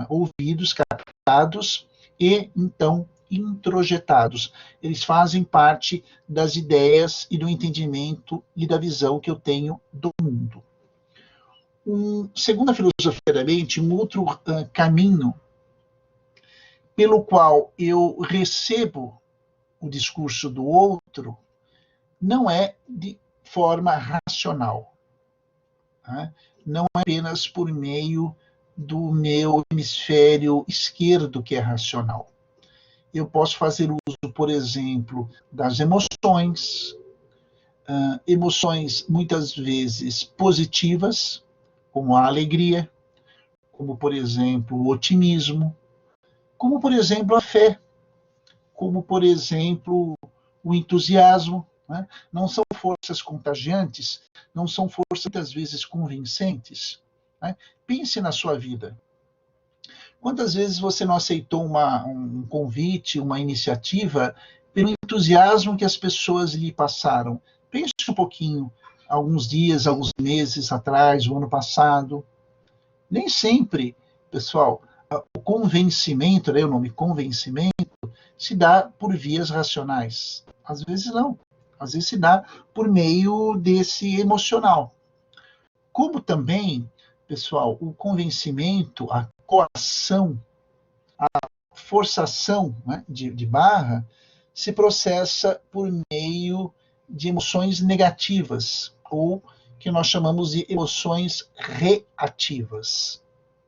ouvidos, captados e então introjetados. Eles fazem parte das ideias e do entendimento e da visão que eu tenho do mundo. Segundo a filosofia da mente, um outro caminho pelo qual eu recebo o discurso do outro não é de forma racional. Né? Não é apenas por meio do meu hemisfério esquerdo que é racional. Eu posso fazer uso, por exemplo, das emoções, emoções muitas vezes positivas, como a alegria, como, por exemplo, o otimismo, como, por exemplo, a fé, como, por exemplo, o entusiasmo. Né? Não são forças contagiantes, não são forças muitas vezes convincentes. Né? Pense na sua vida. Quantas vezes você não aceitou um convite, uma iniciativa, pelo entusiasmo que as pessoas lhe passaram? Pense um pouquinho, alguns dias, alguns meses atrás, o ano passado. Nem sempre, pessoal, o convencimento, o nome convencimento, se dá por vias racionais. Às vezes não. Às vezes se dá por meio desse emocional. Como também, pessoal, o convencimento, a coação, a forçação, né, de barra, se processa por meio de emoções negativas, ou que nós chamamos de emoções reativas.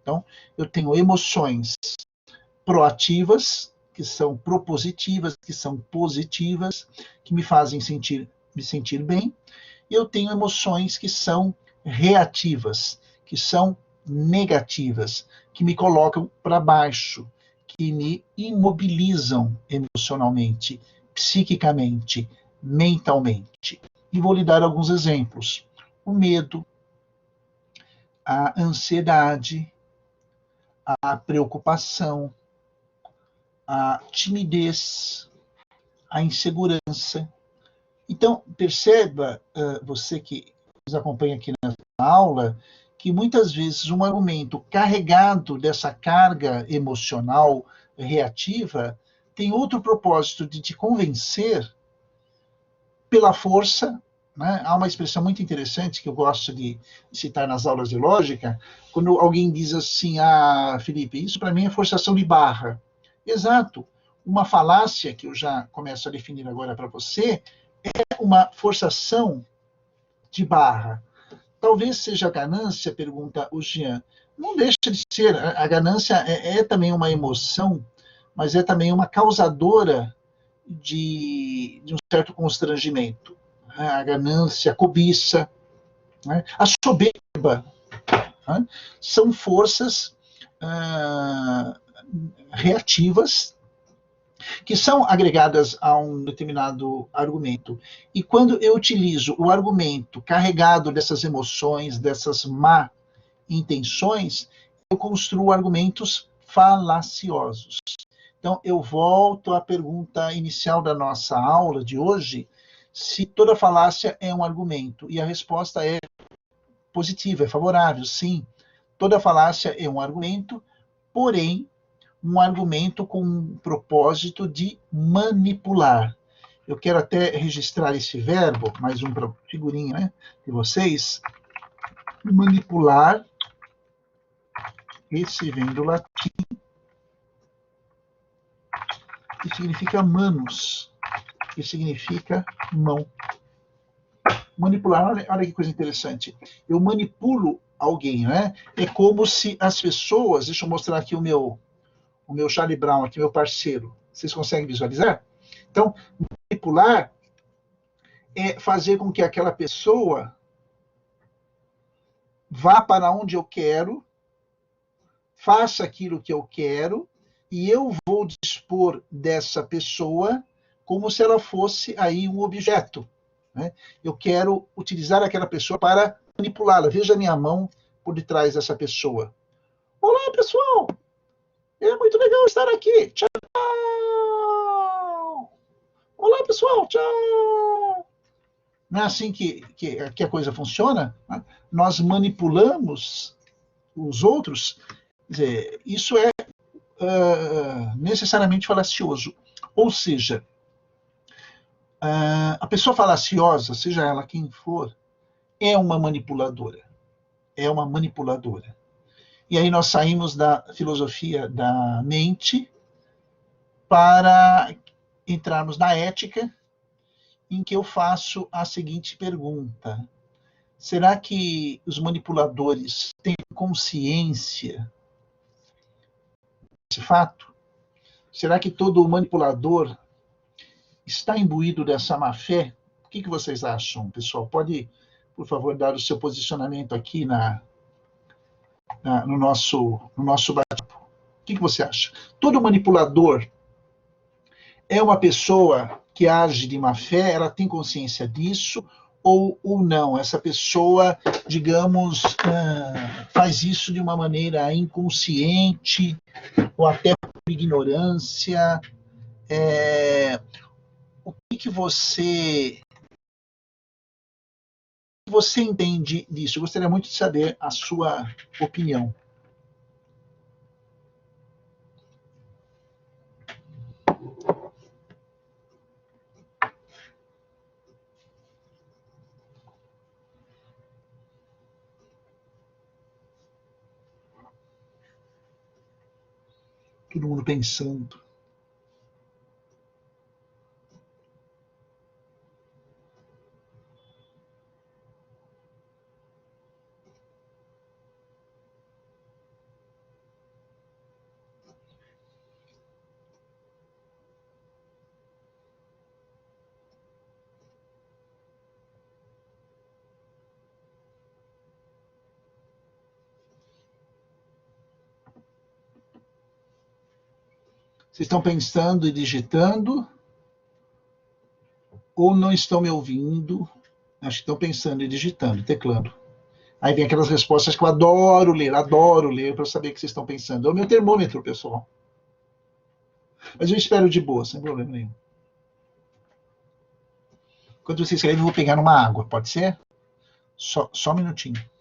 Então, eu tenho emoções proativas, que são propositivas, que são positivas, que me fazem me sentir bem. E eu tenho emoções que são reativas, que são negativas, que me colocam para baixo, que me imobilizam emocionalmente, psiquicamente, mentalmente. E vou lhe dar alguns exemplos. O medo, a ansiedade, a preocupação, a timidez, a insegurança. Então, perceba, você que nos acompanha aqui na aula, que muitas vezes um argumento carregado dessa carga emocional reativa tem outro propósito de te convencer pela força. Né? Há uma expressão muito interessante que eu gosto de citar nas aulas de lógica, quando alguém diz assim, Felipe, isso para mim é forçação de barra. Exato. Uma falácia, que eu já começo a definir agora para você, é uma forçação de barra. Talvez seja a ganância, pergunta o Jean. Não deixa de ser. A ganância é também uma emoção, mas é também uma causadora de um certo constrangimento. A ganância, a cobiça, né? A soberba, né? São forças reativas que são agregadas a um determinado argumento. E quando eu utilizo o argumento carregado dessas emoções, dessas má intenções, eu construo argumentos falaciosos. Então, eu volto à pergunta inicial da nossa aula de hoje, se toda falácia é um argumento. E a resposta é positiva, é favorável, sim. Toda falácia é um argumento, porém, um argumento com um propósito de manipular. Eu quero até registrar esse verbo, mais um para figurinha, né, de vocês. Manipular, esse vem do latim, que significa manus, que significa mão. Manipular, olha que coisa interessante. Eu manipulo alguém, né? É como se as pessoas, deixa eu mostrar aqui o meu Charlie Brown, aqui, meu parceiro. Vocês conseguem visualizar? Então, manipular é fazer com que aquela pessoa vá para onde eu quero, faça aquilo que eu quero, e eu vou dispor dessa pessoa como se ela fosse aí um objeto. Né? Eu quero utilizar aquela pessoa para manipulá-la. Veja a minha mão por detrás dessa pessoa. Olá, pessoal! É muito legal estar aqui. Tchau! Olá, pessoal! Tchau! Não é assim que a coisa funciona? Né? Nós manipulamos os outros. Quer dizer, isso é necessariamente falacioso. Ou seja, a pessoa falaciosa, seja ela quem for, é uma manipuladora. É uma manipuladora. E aí nós saímos da filosofia da mente para entrarmos na ética, em que eu faço a seguinte pergunta: será que os manipuladores têm consciência desse fato? Será que todo manipulador está imbuído dessa má-fé? O que vocês acham, pessoal? Pode, por favor, dar o seu posicionamento aqui no nosso bate-papo. O que você acha? Todo manipulador é uma pessoa que age de má-fé? Ela tem consciência disso? Ou não? Essa pessoa, digamos, faz isso de uma maneira inconsciente ou até por ignorância. O que você entende disso? Eu gostaria muito de saber a sua opinião. Todo mundo pensando. Vocês estão pensando e digitando? Ou não estão me ouvindo? Acho que estão pensando e digitando, teclando. Aí vem aquelas respostas que eu adoro ler para eu saber o que vocês estão pensando. É o meu termômetro, pessoal. Mas eu espero de boa, sem problema nenhum. Quando você escreve, eu vou pegar uma água, pode ser? Só um minutinho.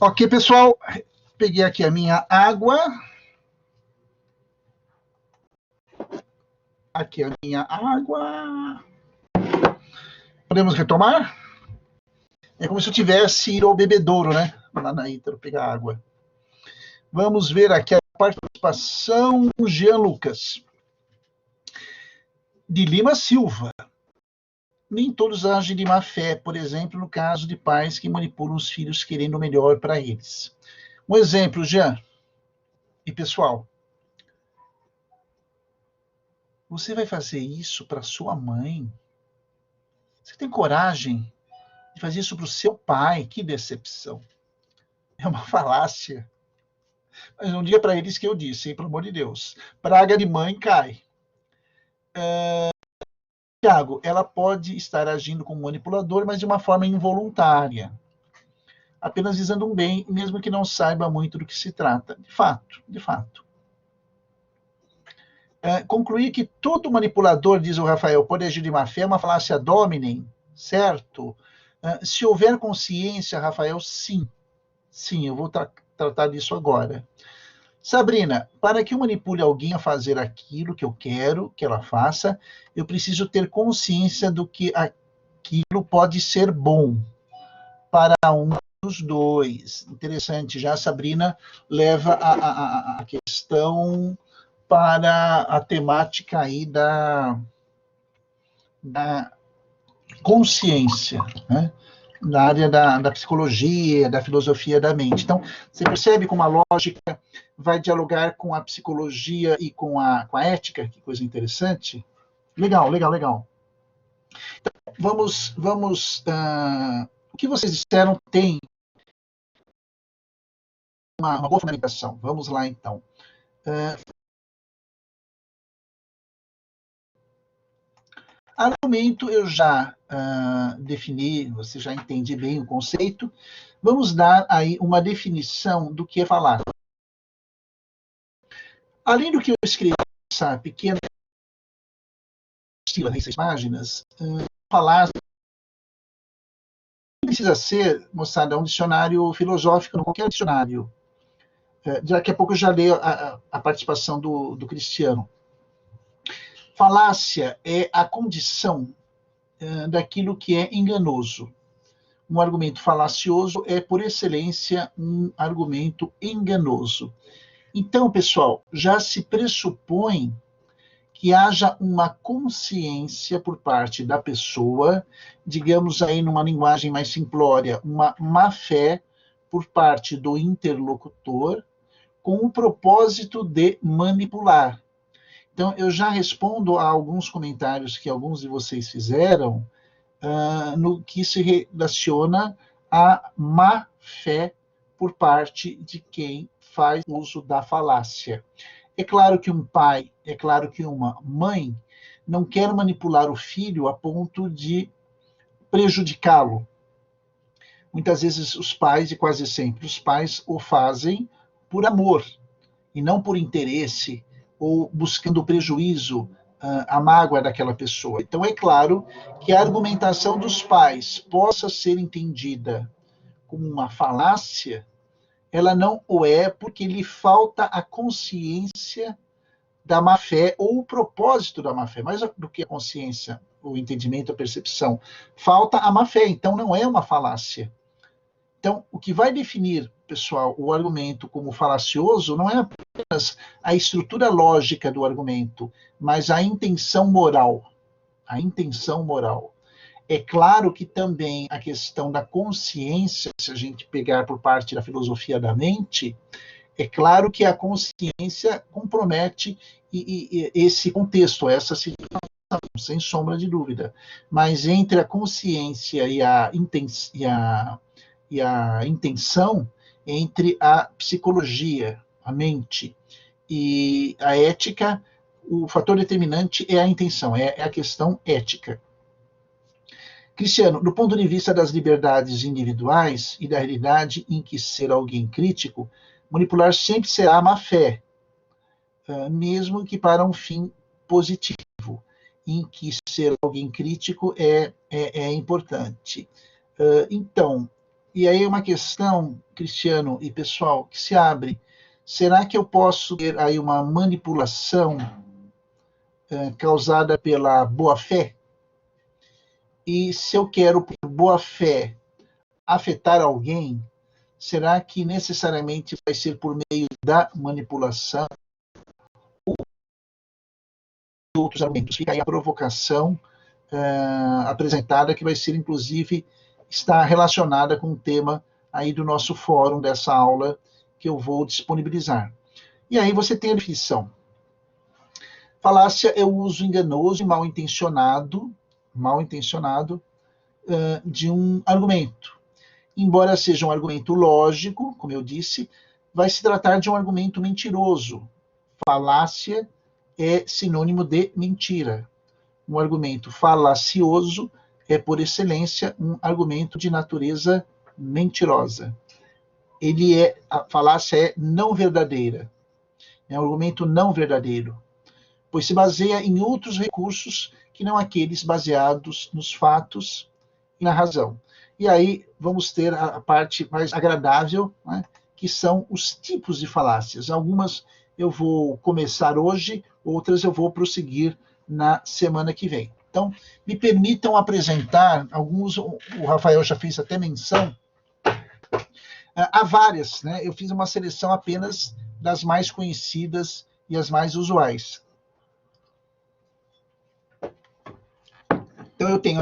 Ok, pessoal. Peguei aqui a minha água. Aqui a minha água. Podemos retomar? É como se eu tivesse ido ao bebedouro, né? Lá na Ítalo, pegar água. Vamos ver aqui a participação do Jean Lucas. De Lima Silva. Nem todos agem de má fé, por exemplo, no caso de pais que manipulam os filhos querendo o melhor para eles. Um exemplo, Jean e pessoal. Você vai fazer isso para sua mãe? Você tem coragem de fazer isso para o seu pai? Que decepção. É uma falácia. Mas não diga para eles que eu disse, hein, pelo amor de Deus. Praga de mãe cai. Tiago, ela pode estar agindo como manipulador, mas de uma forma involuntária. Apenas visando um bem, mesmo que não saiba muito do que se trata. De fato, de fato. Concluir que todo manipulador, diz o Rafael, pode agir de má fé, é uma falácia dominem, certo? Se houver consciência, Rafael, sim. Sim, eu vou tratar disso agora. Sabrina, para que eu manipule alguém a fazer aquilo que eu quero que ela faça, eu preciso ter consciência do que aquilo pode ser bom para um dos dois. Interessante, já a Sabrina leva a questão para a temática aí da consciência, né? Na área da psicologia, da filosofia da mente. Então, você percebe como a lógica vai dialogar com a psicologia e com a ética? Que coisa interessante. Legal, legal, legal. Então, vamos o que vocês disseram tem uma boa fundamentação. Vamos lá, então. Argumento eu já defini, você já entende bem o conceito. Vamos dar aí uma definição do que é falar. Além do que eu escrevi nessa pequena apostila de 6 páginas, falar precisa ser, moçada, um dicionário filosófico, não qualquer dicionário. Daqui a pouco eu já leio a participação do Cristiano. Falácia é a condição daquilo que é enganoso. Um argumento falacioso é, por excelência, um argumento enganoso. Então, pessoal, já se pressupõe que haja uma consciência por parte da pessoa, digamos aí numa linguagem mais simplória, uma má-fé por parte do interlocutor, com o propósito de manipular. Então, eu já respondo a alguns comentários que alguns de vocês fizeram no que se relaciona à má fé por parte de quem faz uso da falácia. É claro que um pai, é claro que uma mãe não quer manipular o filho a ponto de prejudicá-lo. Muitas vezes os pais, e quase sempre os pais, o fazem por amor e não por interesse ou buscando o prejuízo, a mágoa daquela pessoa. Então, é claro que a argumentação dos pais possa ser entendida como uma falácia, ela não o é porque lhe falta a consciência da má-fé ou o propósito da má-fé, mais do que a consciência, o entendimento, a percepção. Falta a má-fé, então não é uma falácia. Então, o que vai definir, pessoal, o argumento como falacioso não é apenas a estrutura lógica do argumento, mas a intenção moral. A intenção moral. É claro que também a questão da consciência, se a gente pegar por parte da filosofia da mente, é claro que a consciência compromete esse contexto, essa situação, sem sombra de dúvida. Mas entre a consciência e a intenção, entre a psicologia, a mente, e a ética, o fator determinante é a intenção, é a questão ética. Cristiano, do ponto de vista das liberdades individuais e da realidade em que ser alguém crítico, manipular sempre será má fé, mesmo que para um fim positivo, em que ser alguém crítico é importante. Então, e aí é uma questão, Cristiano e pessoal, que se abre. Será que eu posso ter aí uma manipulação causada pela boa-fé? E se eu quero, por boa-fé, afetar alguém, será que necessariamente vai ser por meio da manipulação ou de outros argumentos? Fica aí a provocação apresentada, que vai ser, inclusive, está relacionada com o tema aí do nosso fórum, dessa aula que eu vou disponibilizar. E aí você tem a definição. Falácia é o uso enganoso e mal intencionado de um argumento. Embora seja um argumento lógico, como eu disse, vai se tratar de um argumento mentiroso. Falácia é sinônimo de mentira. Um argumento falacioso é, por excelência, um argumento de natureza mentirosa. A falácia é não verdadeira. É um argumento não verdadeiro, pois se baseia em outros recursos que não aqueles baseados nos fatos e na razão. E aí vamos ter a parte mais agradável, né, que são os tipos de falácias. Algumas eu vou começar hoje, outras eu vou prosseguir na semana que vem. Então, me permitam apresentar alguns, o Rafael já fez até menção, há várias, né? Eu fiz uma seleção apenas das mais conhecidas e as mais usuais. Então, eu tenho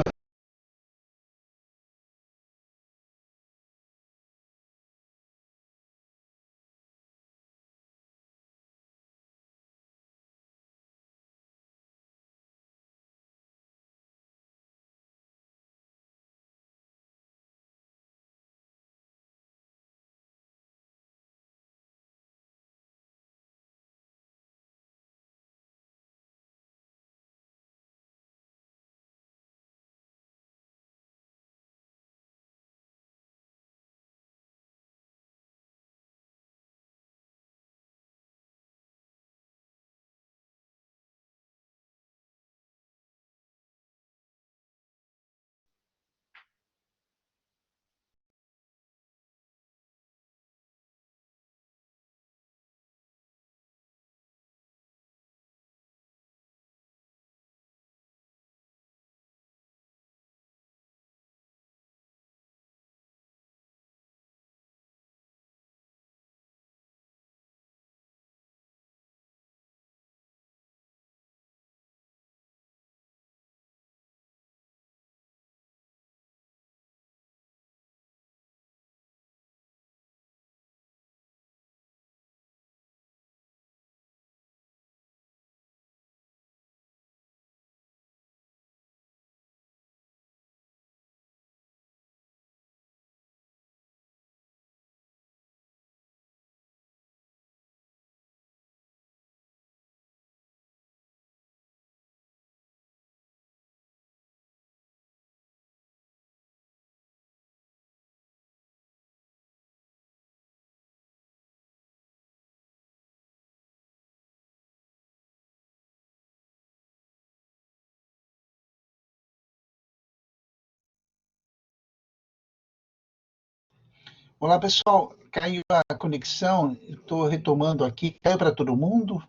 Olá, pessoal. Caiu a conexão, estou retomando aqui. Caiu para todo mundo?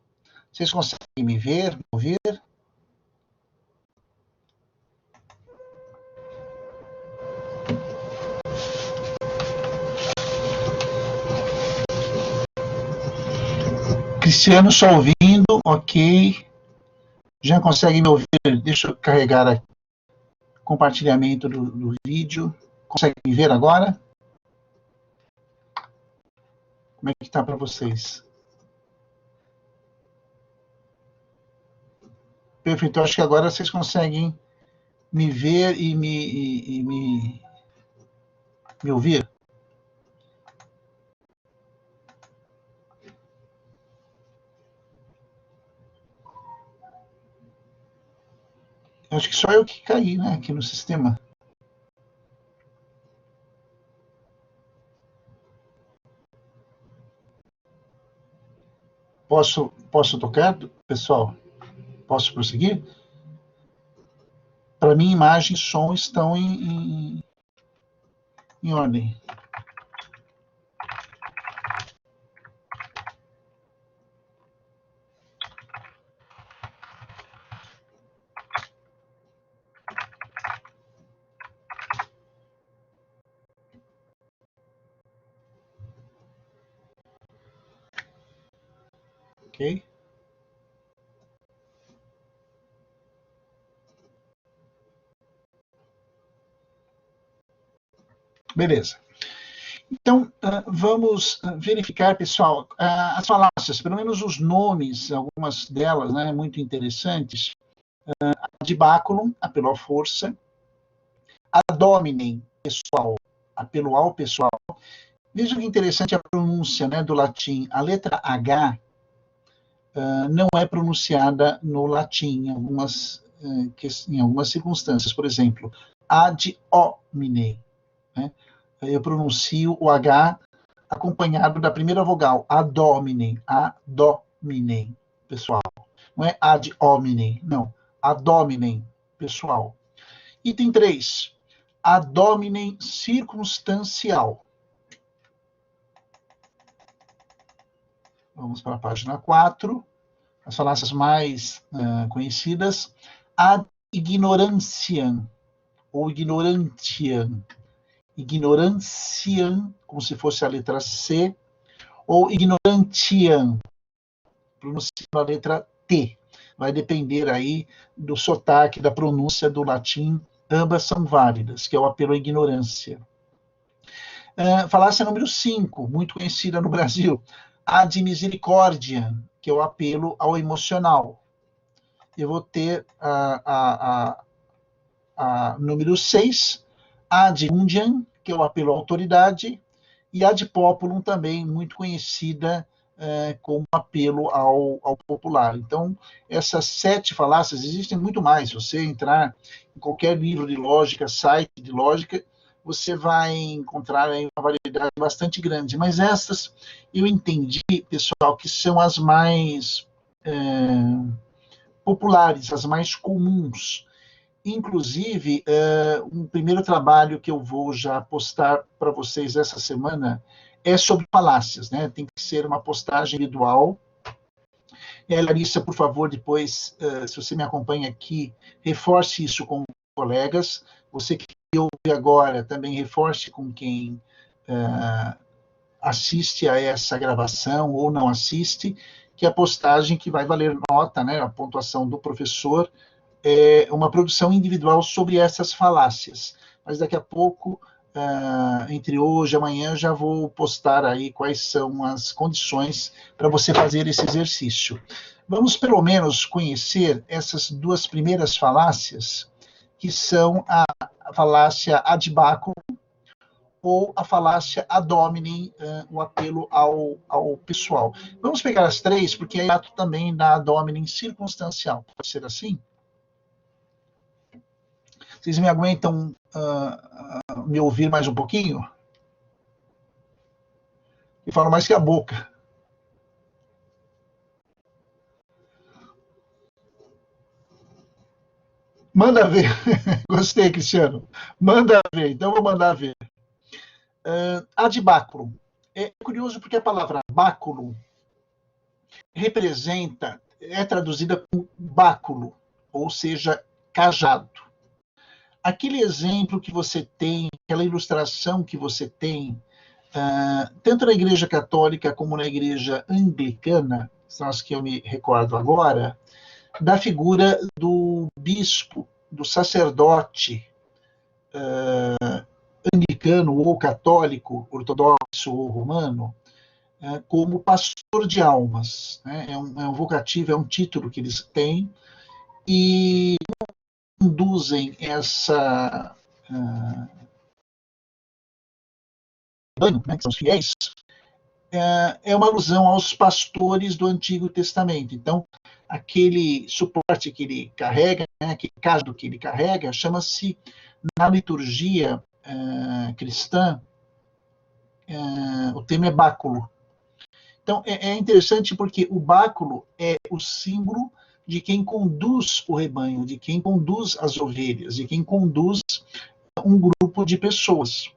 Vocês conseguem me ver, me ouvir? Cristiano, só ouvindo, ok. Já consegue me ouvir? Deixa eu carregar aqui. Compartilhamento do vídeo. Consegue me ver agora? Como é que está para vocês? Perfeito, acho que agora vocês conseguem me ver e me ouvir. Acho que só eu que caí, né, aqui no sistema. Posso tocar, pessoal? Posso prosseguir? Para mim, imagem e som estão em ordem. Ok? Beleza. Então, vamos verificar, pessoal, as falácias, pelo menos os nomes, algumas delas, né, muito interessantes. Ad baculum, apelo à força. Ad hominem, pessoal, apelo ao pessoal. Veja que interessante a pronúncia, né, do latim. A letra H não é pronunciada no latim em algumas circunstâncias. Por exemplo, ad hominem, né? Eu pronuncio o H acompanhado da primeira vogal, ad hominem, pessoal. Não é ad hominem, não. Ad hominem, pessoal. Item 3, ad hominem circunstancial. Vamos para a página 4. As falácias mais conhecidas. Ad ignorantiam, ou ignorantiam. Ignorantiam, como se fosse a letra C, ou ignorantiam, pronunciando a letra T. Vai depender aí do sotaque, da pronúncia do latim. Ambas são válidas, que é o apelo à ignorância. Falácia número 5, muito conhecida no Brasil. Ad misericórdia, que é o apelo ao emocional. Eu vou ter a número 6, ad undiam, que é o apelo à autoridade, e ad populum também, muito conhecida como apelo ao popular. Então, essas 7 falácias, existem muito mais. Se você entrar em qualquer livro de lógica, site de lógica, você vai encontrar aí uma variedade bastante grande. Mas essas eu entendi, pessoal, que são as mais populares, as mais comuns. Inclusive, um primeiro trabalho que eu vou já postar para vocês essa semana é sobre falácias, né? Tem que ser uma postagem individual. Larissa, por favor, depois, se você me acompanha aqui, reforce isso com colegas. Você que ouve agora, também reforce com quem assiste a essa gravação ou não assiste, que a postagem que vai valer nota, né? A pontuação do professor, uma produção individual sobre essas falácias. Mas daqui a pouco, entre hoje e amanhã, já vou postar aí quais são as condições para você fazer esse exercício. Vamos, pelo menos, conhecer essas 2 primeiras falácias, que são a falácia ad baculum ou a falácia ad hominem, o apelo ao pessoal. Vamos pegar as 3, porque é ato também da ad hominem circunstancial. Pode ser assim? Vocês me aguentam me ouvir mais um pouquinho? Eu falo mais que a boca. Manda ver. Gostei, Cristiano. Manda ver. Então, vou mandar ver. Ad báculo. É curioso porque a palavra báculo representa, é traduzida como báculo, ou seja, cajado. Aquele exemplo que você tem, aquela ilustração que você tem, tanto na Igreja Católica como na Igreja Anglicana, são as que eu me recordo agora, da figura do bispo, do sacerdote anglicano ou católico, ortodoxo ou romano, como pastor de almas. Né? É um vocativo, é um título que eles têm, e conduzem essa banho, né, que são os fiéis, é uma alusão aos pastores do Antigo Testamento. Então, aquele suporte que ele carrega, né, aquele cajado que ele carrega, chama-se, na liturgia cristã, o tema é báculo. Então, é interessante porque o báculo é o símbolo de quem conduz o rebanho, de quem conduz as ovelhas, de quem conduz um grupo de pessoas.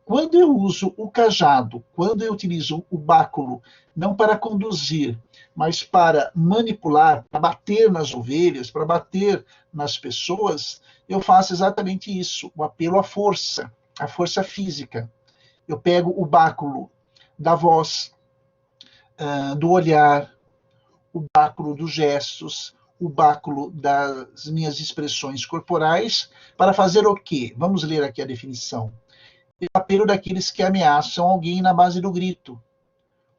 Quando eu uso o cajado, quando eu utilizo o báculo, não para conduzir, mas para manipular, para bater nas ovelhas, para bater nas pessoas, eu faço exatamente isso, o apelo à força, à força física. Eu pego o báculo da voz, do olhar, o báculo dos gestos, o báculo das minhas expressões corporais, para fazer o quê? Vamos ler aqui a definição. O apelo daqueles que ameaçam alguém na base do grito.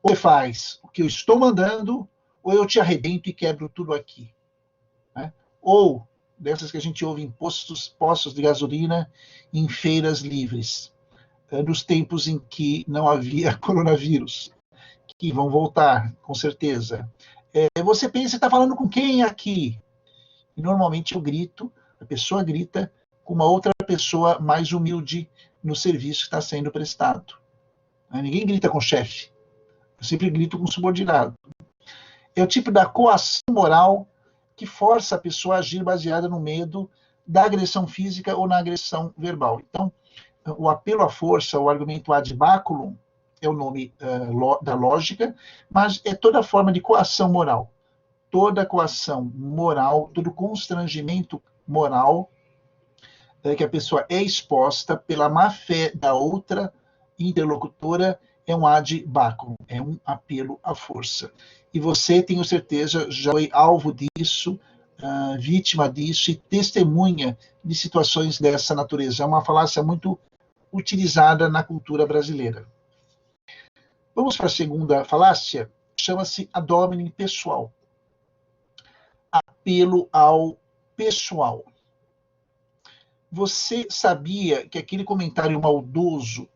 Ou faz o que eu estou mandando, ou eu te arrebento e quebro tudo aqui. Né? Ou dessas que a gente ouve em postos de gasolina, em feiras livres, nos tempos em que não havia coronavírus, que vão voltar, com certeza. Você pensa, está falando com quem aqui? E normalmente eu grito, a pessoa grita com uma outra pessoa mais humilde no serviço que está sendo prestado. Ninguém grita com o chefe. Eu sempre grito com o subordinado. É o tipo da coação moral que força a pessoa a agir baseada no medo da agressão física ou na agressão verbal. Então, o apelo à força, o argumento ad baculum, é o nome da lógica, mas é toda forma de coação moral. Toda coação moral, todo constrangimento moral que a pessoa é exposta pela má-fé da outra interlocutora é um ad baculum, é um apelo à força. E você, tenho certeza, já foi alvo disso, vítima disso e testemunha de situações dessa natureza. É uma falácia muito utilizada na cultura brasileira. Vamos para a segunda falácia, chama-se ad hominem pessoal. Apelo ao pessoal. Você sabia que aquele comentário maldoso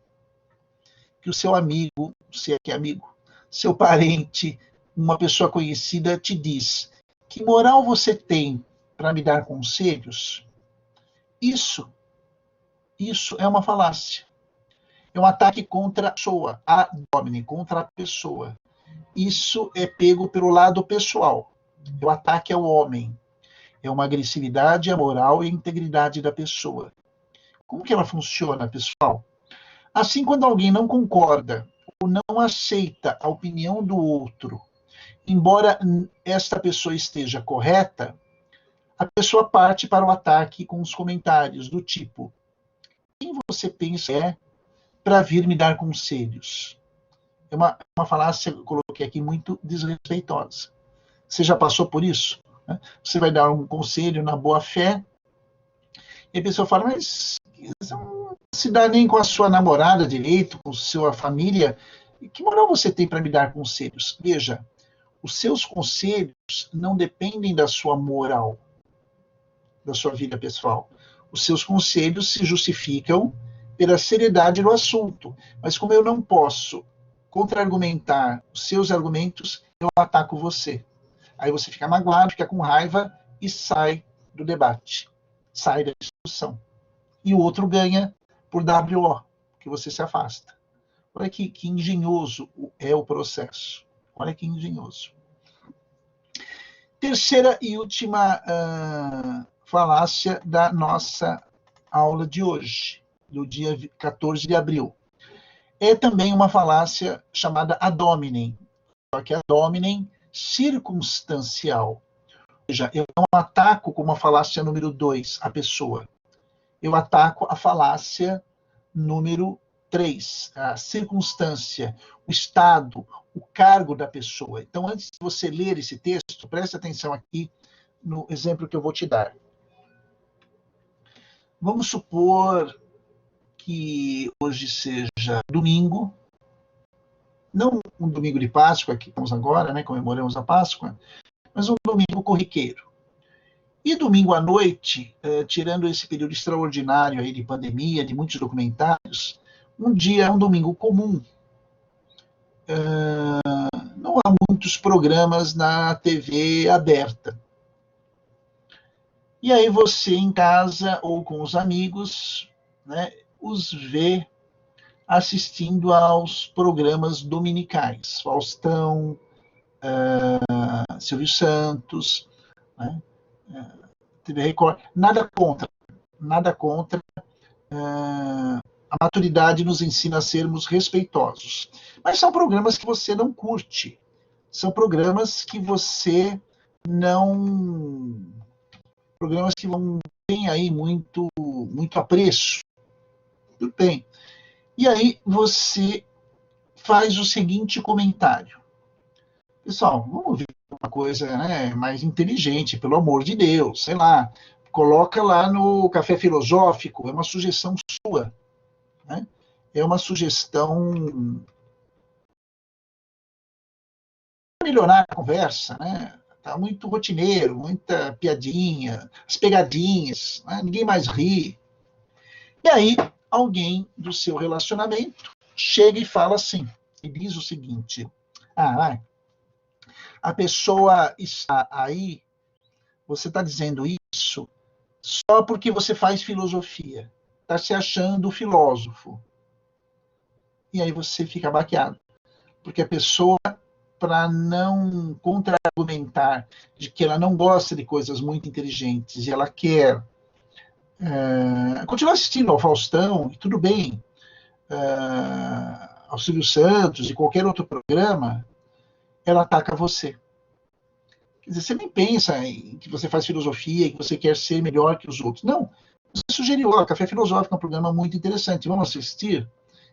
que o seu amigo, se é que é amigo, seu parente, uma pessoa conhecida te diz, que moral você tem para me dar conselhos? Isso é uma falácia. É um ataque contra a pessoa, ad hominem, contra a pessoa. Isso é pego pelo lado pessoal. É o ataque ao homem. É uma agressividade à moral e à integridade da pessoa. Como que ela funciona, pessoal? Assim, quando alguém não concorda ou não aceita a opinião do outro, embora esta pessoa esteja correta, a pessoa parte para o ataque com os comentários do tipo: quem você pensa para vir me dar conselhos? É uma falácia que eu coloquei aqui muito desrespeitosa. Você já passou por isso? Você vai dar um conselho na boa fé e a pessoa fala, mas você não se dá nem com a sua namorada direito, com sua família, que moral você tem para me dar conselhos? Veja, os seus conselhos não dependem da sua moral, da sua vida pessoal. Os seus conselhos se justificam pela seriedade do assunto, mas como eu não posso contra-argumentar os seus argumentos, eu ataco você. Aí você fica magoado, fica com raiva e sai do debate, sai da discussão. E o outro ganha por WO, que você se afasta. Olha que engenhoso é o processo. Olha que engenhoso. Terceira e última falácia da nossa aula de hoje, do dia 14 de abril. é também uma falácia chamada ad hominem, só que ad hominem circunstancial. Ou seja, eu não ataco como a falácia número 2 a pessoa. Eu ataco a falácia número 3, a circunstância, o estado, o cargo da pessoa. Então, antes de você ler esse texto, preste atenção aqui no exemplo que eu vou te dar. Vamos supor que hoje seja domingo, não um domingo de Páscoa, que estamos agora, né, comemoramos a Páscoa, mas um domingo corriqueiro. E domingo à noite, tirando esse período extraordinário aí de pandemia, de muitos documentários, um domingo comum. Não há muitos programas na TV aberta. E aí você em casa ou com os amigos, né, os vê assistindo aos programas dominicais. Faustão, Silvio Santos, né, TV Record. Nada contra. A maturidade nos ensina a sermos respeitosos. Mas são programas que você não curte. São programas que você não... Programas que não têm aí muito apreço. Tudo bem. E aí você faz o seguinte comentário. Pessoal, vamos ver uma coisa, né, mais inteligente, pelo amor de Deus, sei lá. Coloca lá no Café Filosófico, é uma sugestão sua. Né? É uma sugestão para melhorar a conversa, né? Tá muito rotineiro, muita piadinha, as pegadinhas, né? Ninguém mais ri. E aí, alguém do seu relacionamento chega e fala assim, e diz o seguinte, a pessoa está aí, você está dizendo isso só porque você faz filosofia, está se achando filósofo. E aí você fica baqueado, porque a pessoa, para não contra-argumentar de que ela não gosta de coisas muito inteligentes e ela quer continuar assistindo ao Faustão, e tudo bem, ao Silvio Santos e qualquer outro programa, ela ataca você. Quer dizer, você nem pensa em que você faz filosofia e que você quer ser melhor que os outros. Não. Você sugeriu, Café Filosófico é um programa muito interessante, vamos assistir?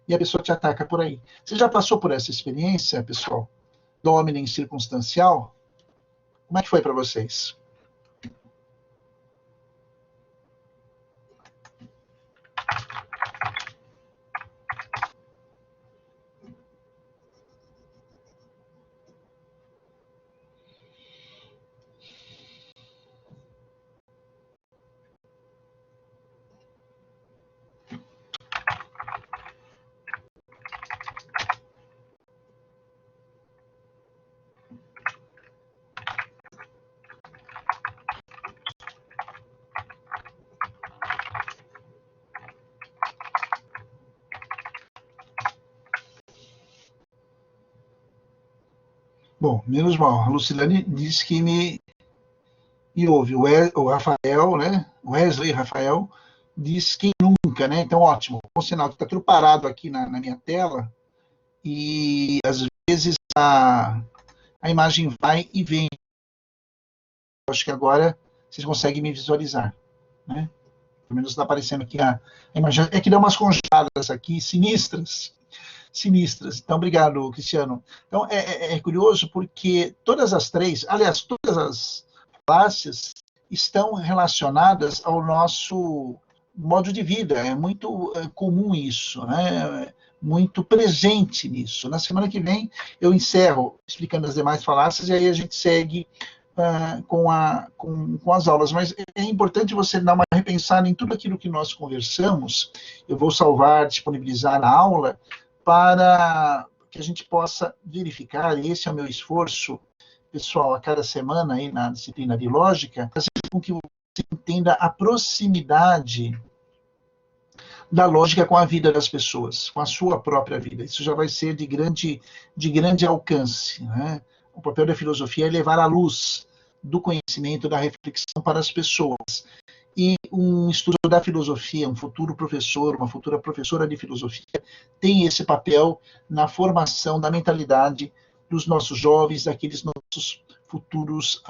E a pessoa te ataca por aí. Você já passou por essa experiência, pessoal? Do homem circunstancial? Como é que foi para vocês? Bom, menos mal. A Lucilane disse que me ouve. O Rafael, né? Wesley Rafael, diz que nunca, né? Então, ótimo. Bom sinal que está tudo parado aqui na minha tela e às vezes a imagem vai e vem. Acho que agora vocês conseguem me visualizar, né? Pelo menos está aparecendo aqui a imagem. É que deu umas congeladas aqui, sinistras. Então, obrigado, Cristiano. Então, é curioso porque todas as três, aliás, todas as falácias estão relacionadas ao nosso modo de vida. É muito comum isso, né? Muito presente nisso. Na semana que vem, eu encerro explicando as demais falácias e aí a gente segue com as aulas, mas é importante você dar uma repensada em tudo aquilo que nós conversamos. Eu vou salvar, disponibilizar na aula, para que a gente possa verificar, e esse é o meu esforço, pessoal, a cada semana aí na disciplina de lógica, fazer com que você entenda a proximidade da lógica com a vida das pessoas, com a sua própria vida. Isso já vai ser de grande alcance, né? O papel da filosofia é levar a luz do conhecimento, da reflexão para as pessoas. e um estudioso da filosofia, um futuro professor, uma futura professora de filosofia, tem esse papel na formação da mentalidade dos nossos jovens, daqueles nossos futuros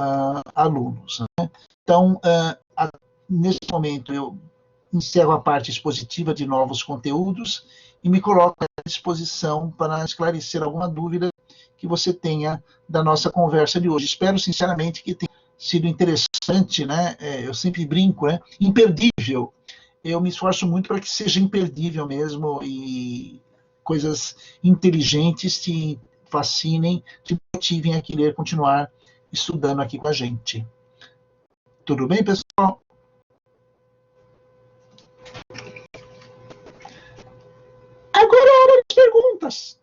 alunos. Né? Então, nesse momento, eu encerro a parte expositiva de novos conteúdos e me coloco à disposição para esclarecer alguma dúvida que você tenha da nossa conversa de hoje. Espero, sinceramente, que tenha sido interessante, né? Eu sempre brinco, né? Imperdível. Eu me esforço muito para que seja imperdível mesmo e coisas inteligentes te fascinem, te motivem a querer continuar estudando aqui com a gente. Tudo bem, pessoal? Agora é a hora de perguntas.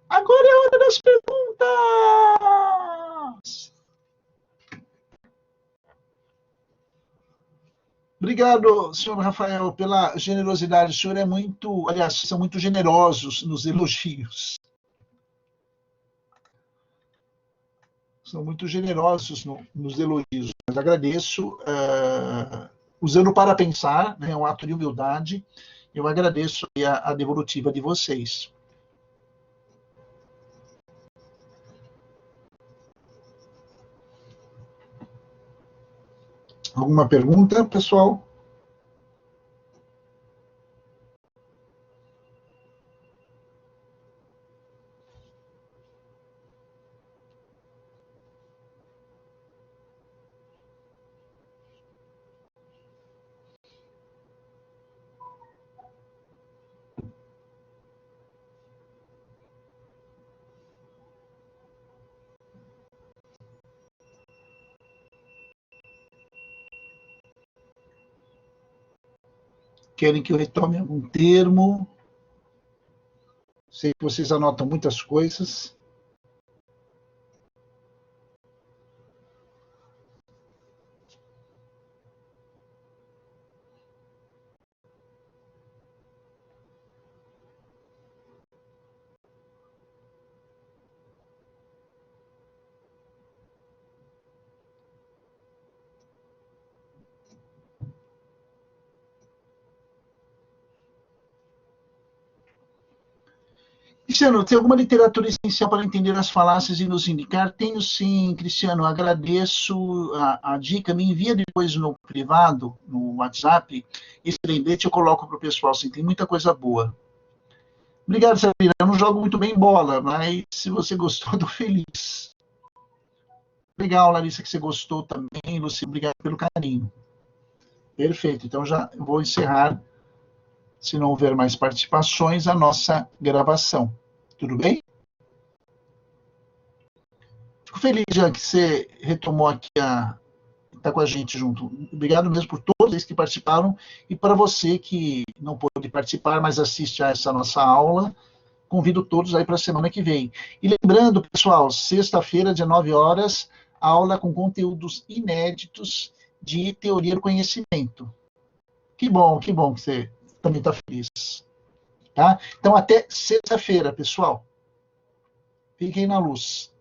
Agora é a hora das perguntas. Obrigado, senhor Rafael, pela generosidade. O senhor é muito, aliás, são muito generosos nos elogios. São muito generosos nos elogios. Mas agradeço, usando para pensar, né, um ato de humildade. Eu agradeço a devolutiva de vocês. Alguma pergunta, pessoal? Querem que eu retome algum termo? Sei que vocês anotam muitas coisas. Cristiano, tem alguma literatura essencial para entender as falácias e nos indicar? Tenho sim, Cristiano, agradeço a dica. Me envia depois no privado, no WhatsApp, esse lembrete eu coloco para o pessoal. Sim, tem muita coisa boa. Obrigado, Sabrina. Eu não jogo muito bem bola, mas se você gostou, estou feliz. Legal, Larissa, que você gostou também. Luci, obrigado pelo carinho. Perfeito. Então já vou encerrar, se não houver mais participações, a nossa gravação. Tudo bem? Fico feliz, já que você retomou aqui está com a gente junto. Obrigado mesmo por todos eles que participaram e para você que não pôde participar, mas assiste a essa nossa aula, convido todos aí para a semana que vem. E lembrando, pessoal, sexta-feira, 19 horas, aula com conteúdos inéditos de teoria do conhecimento. Que bom que você também está feliz. Tá? Então, até sexta-feira, pessoal. Fiquem na luz.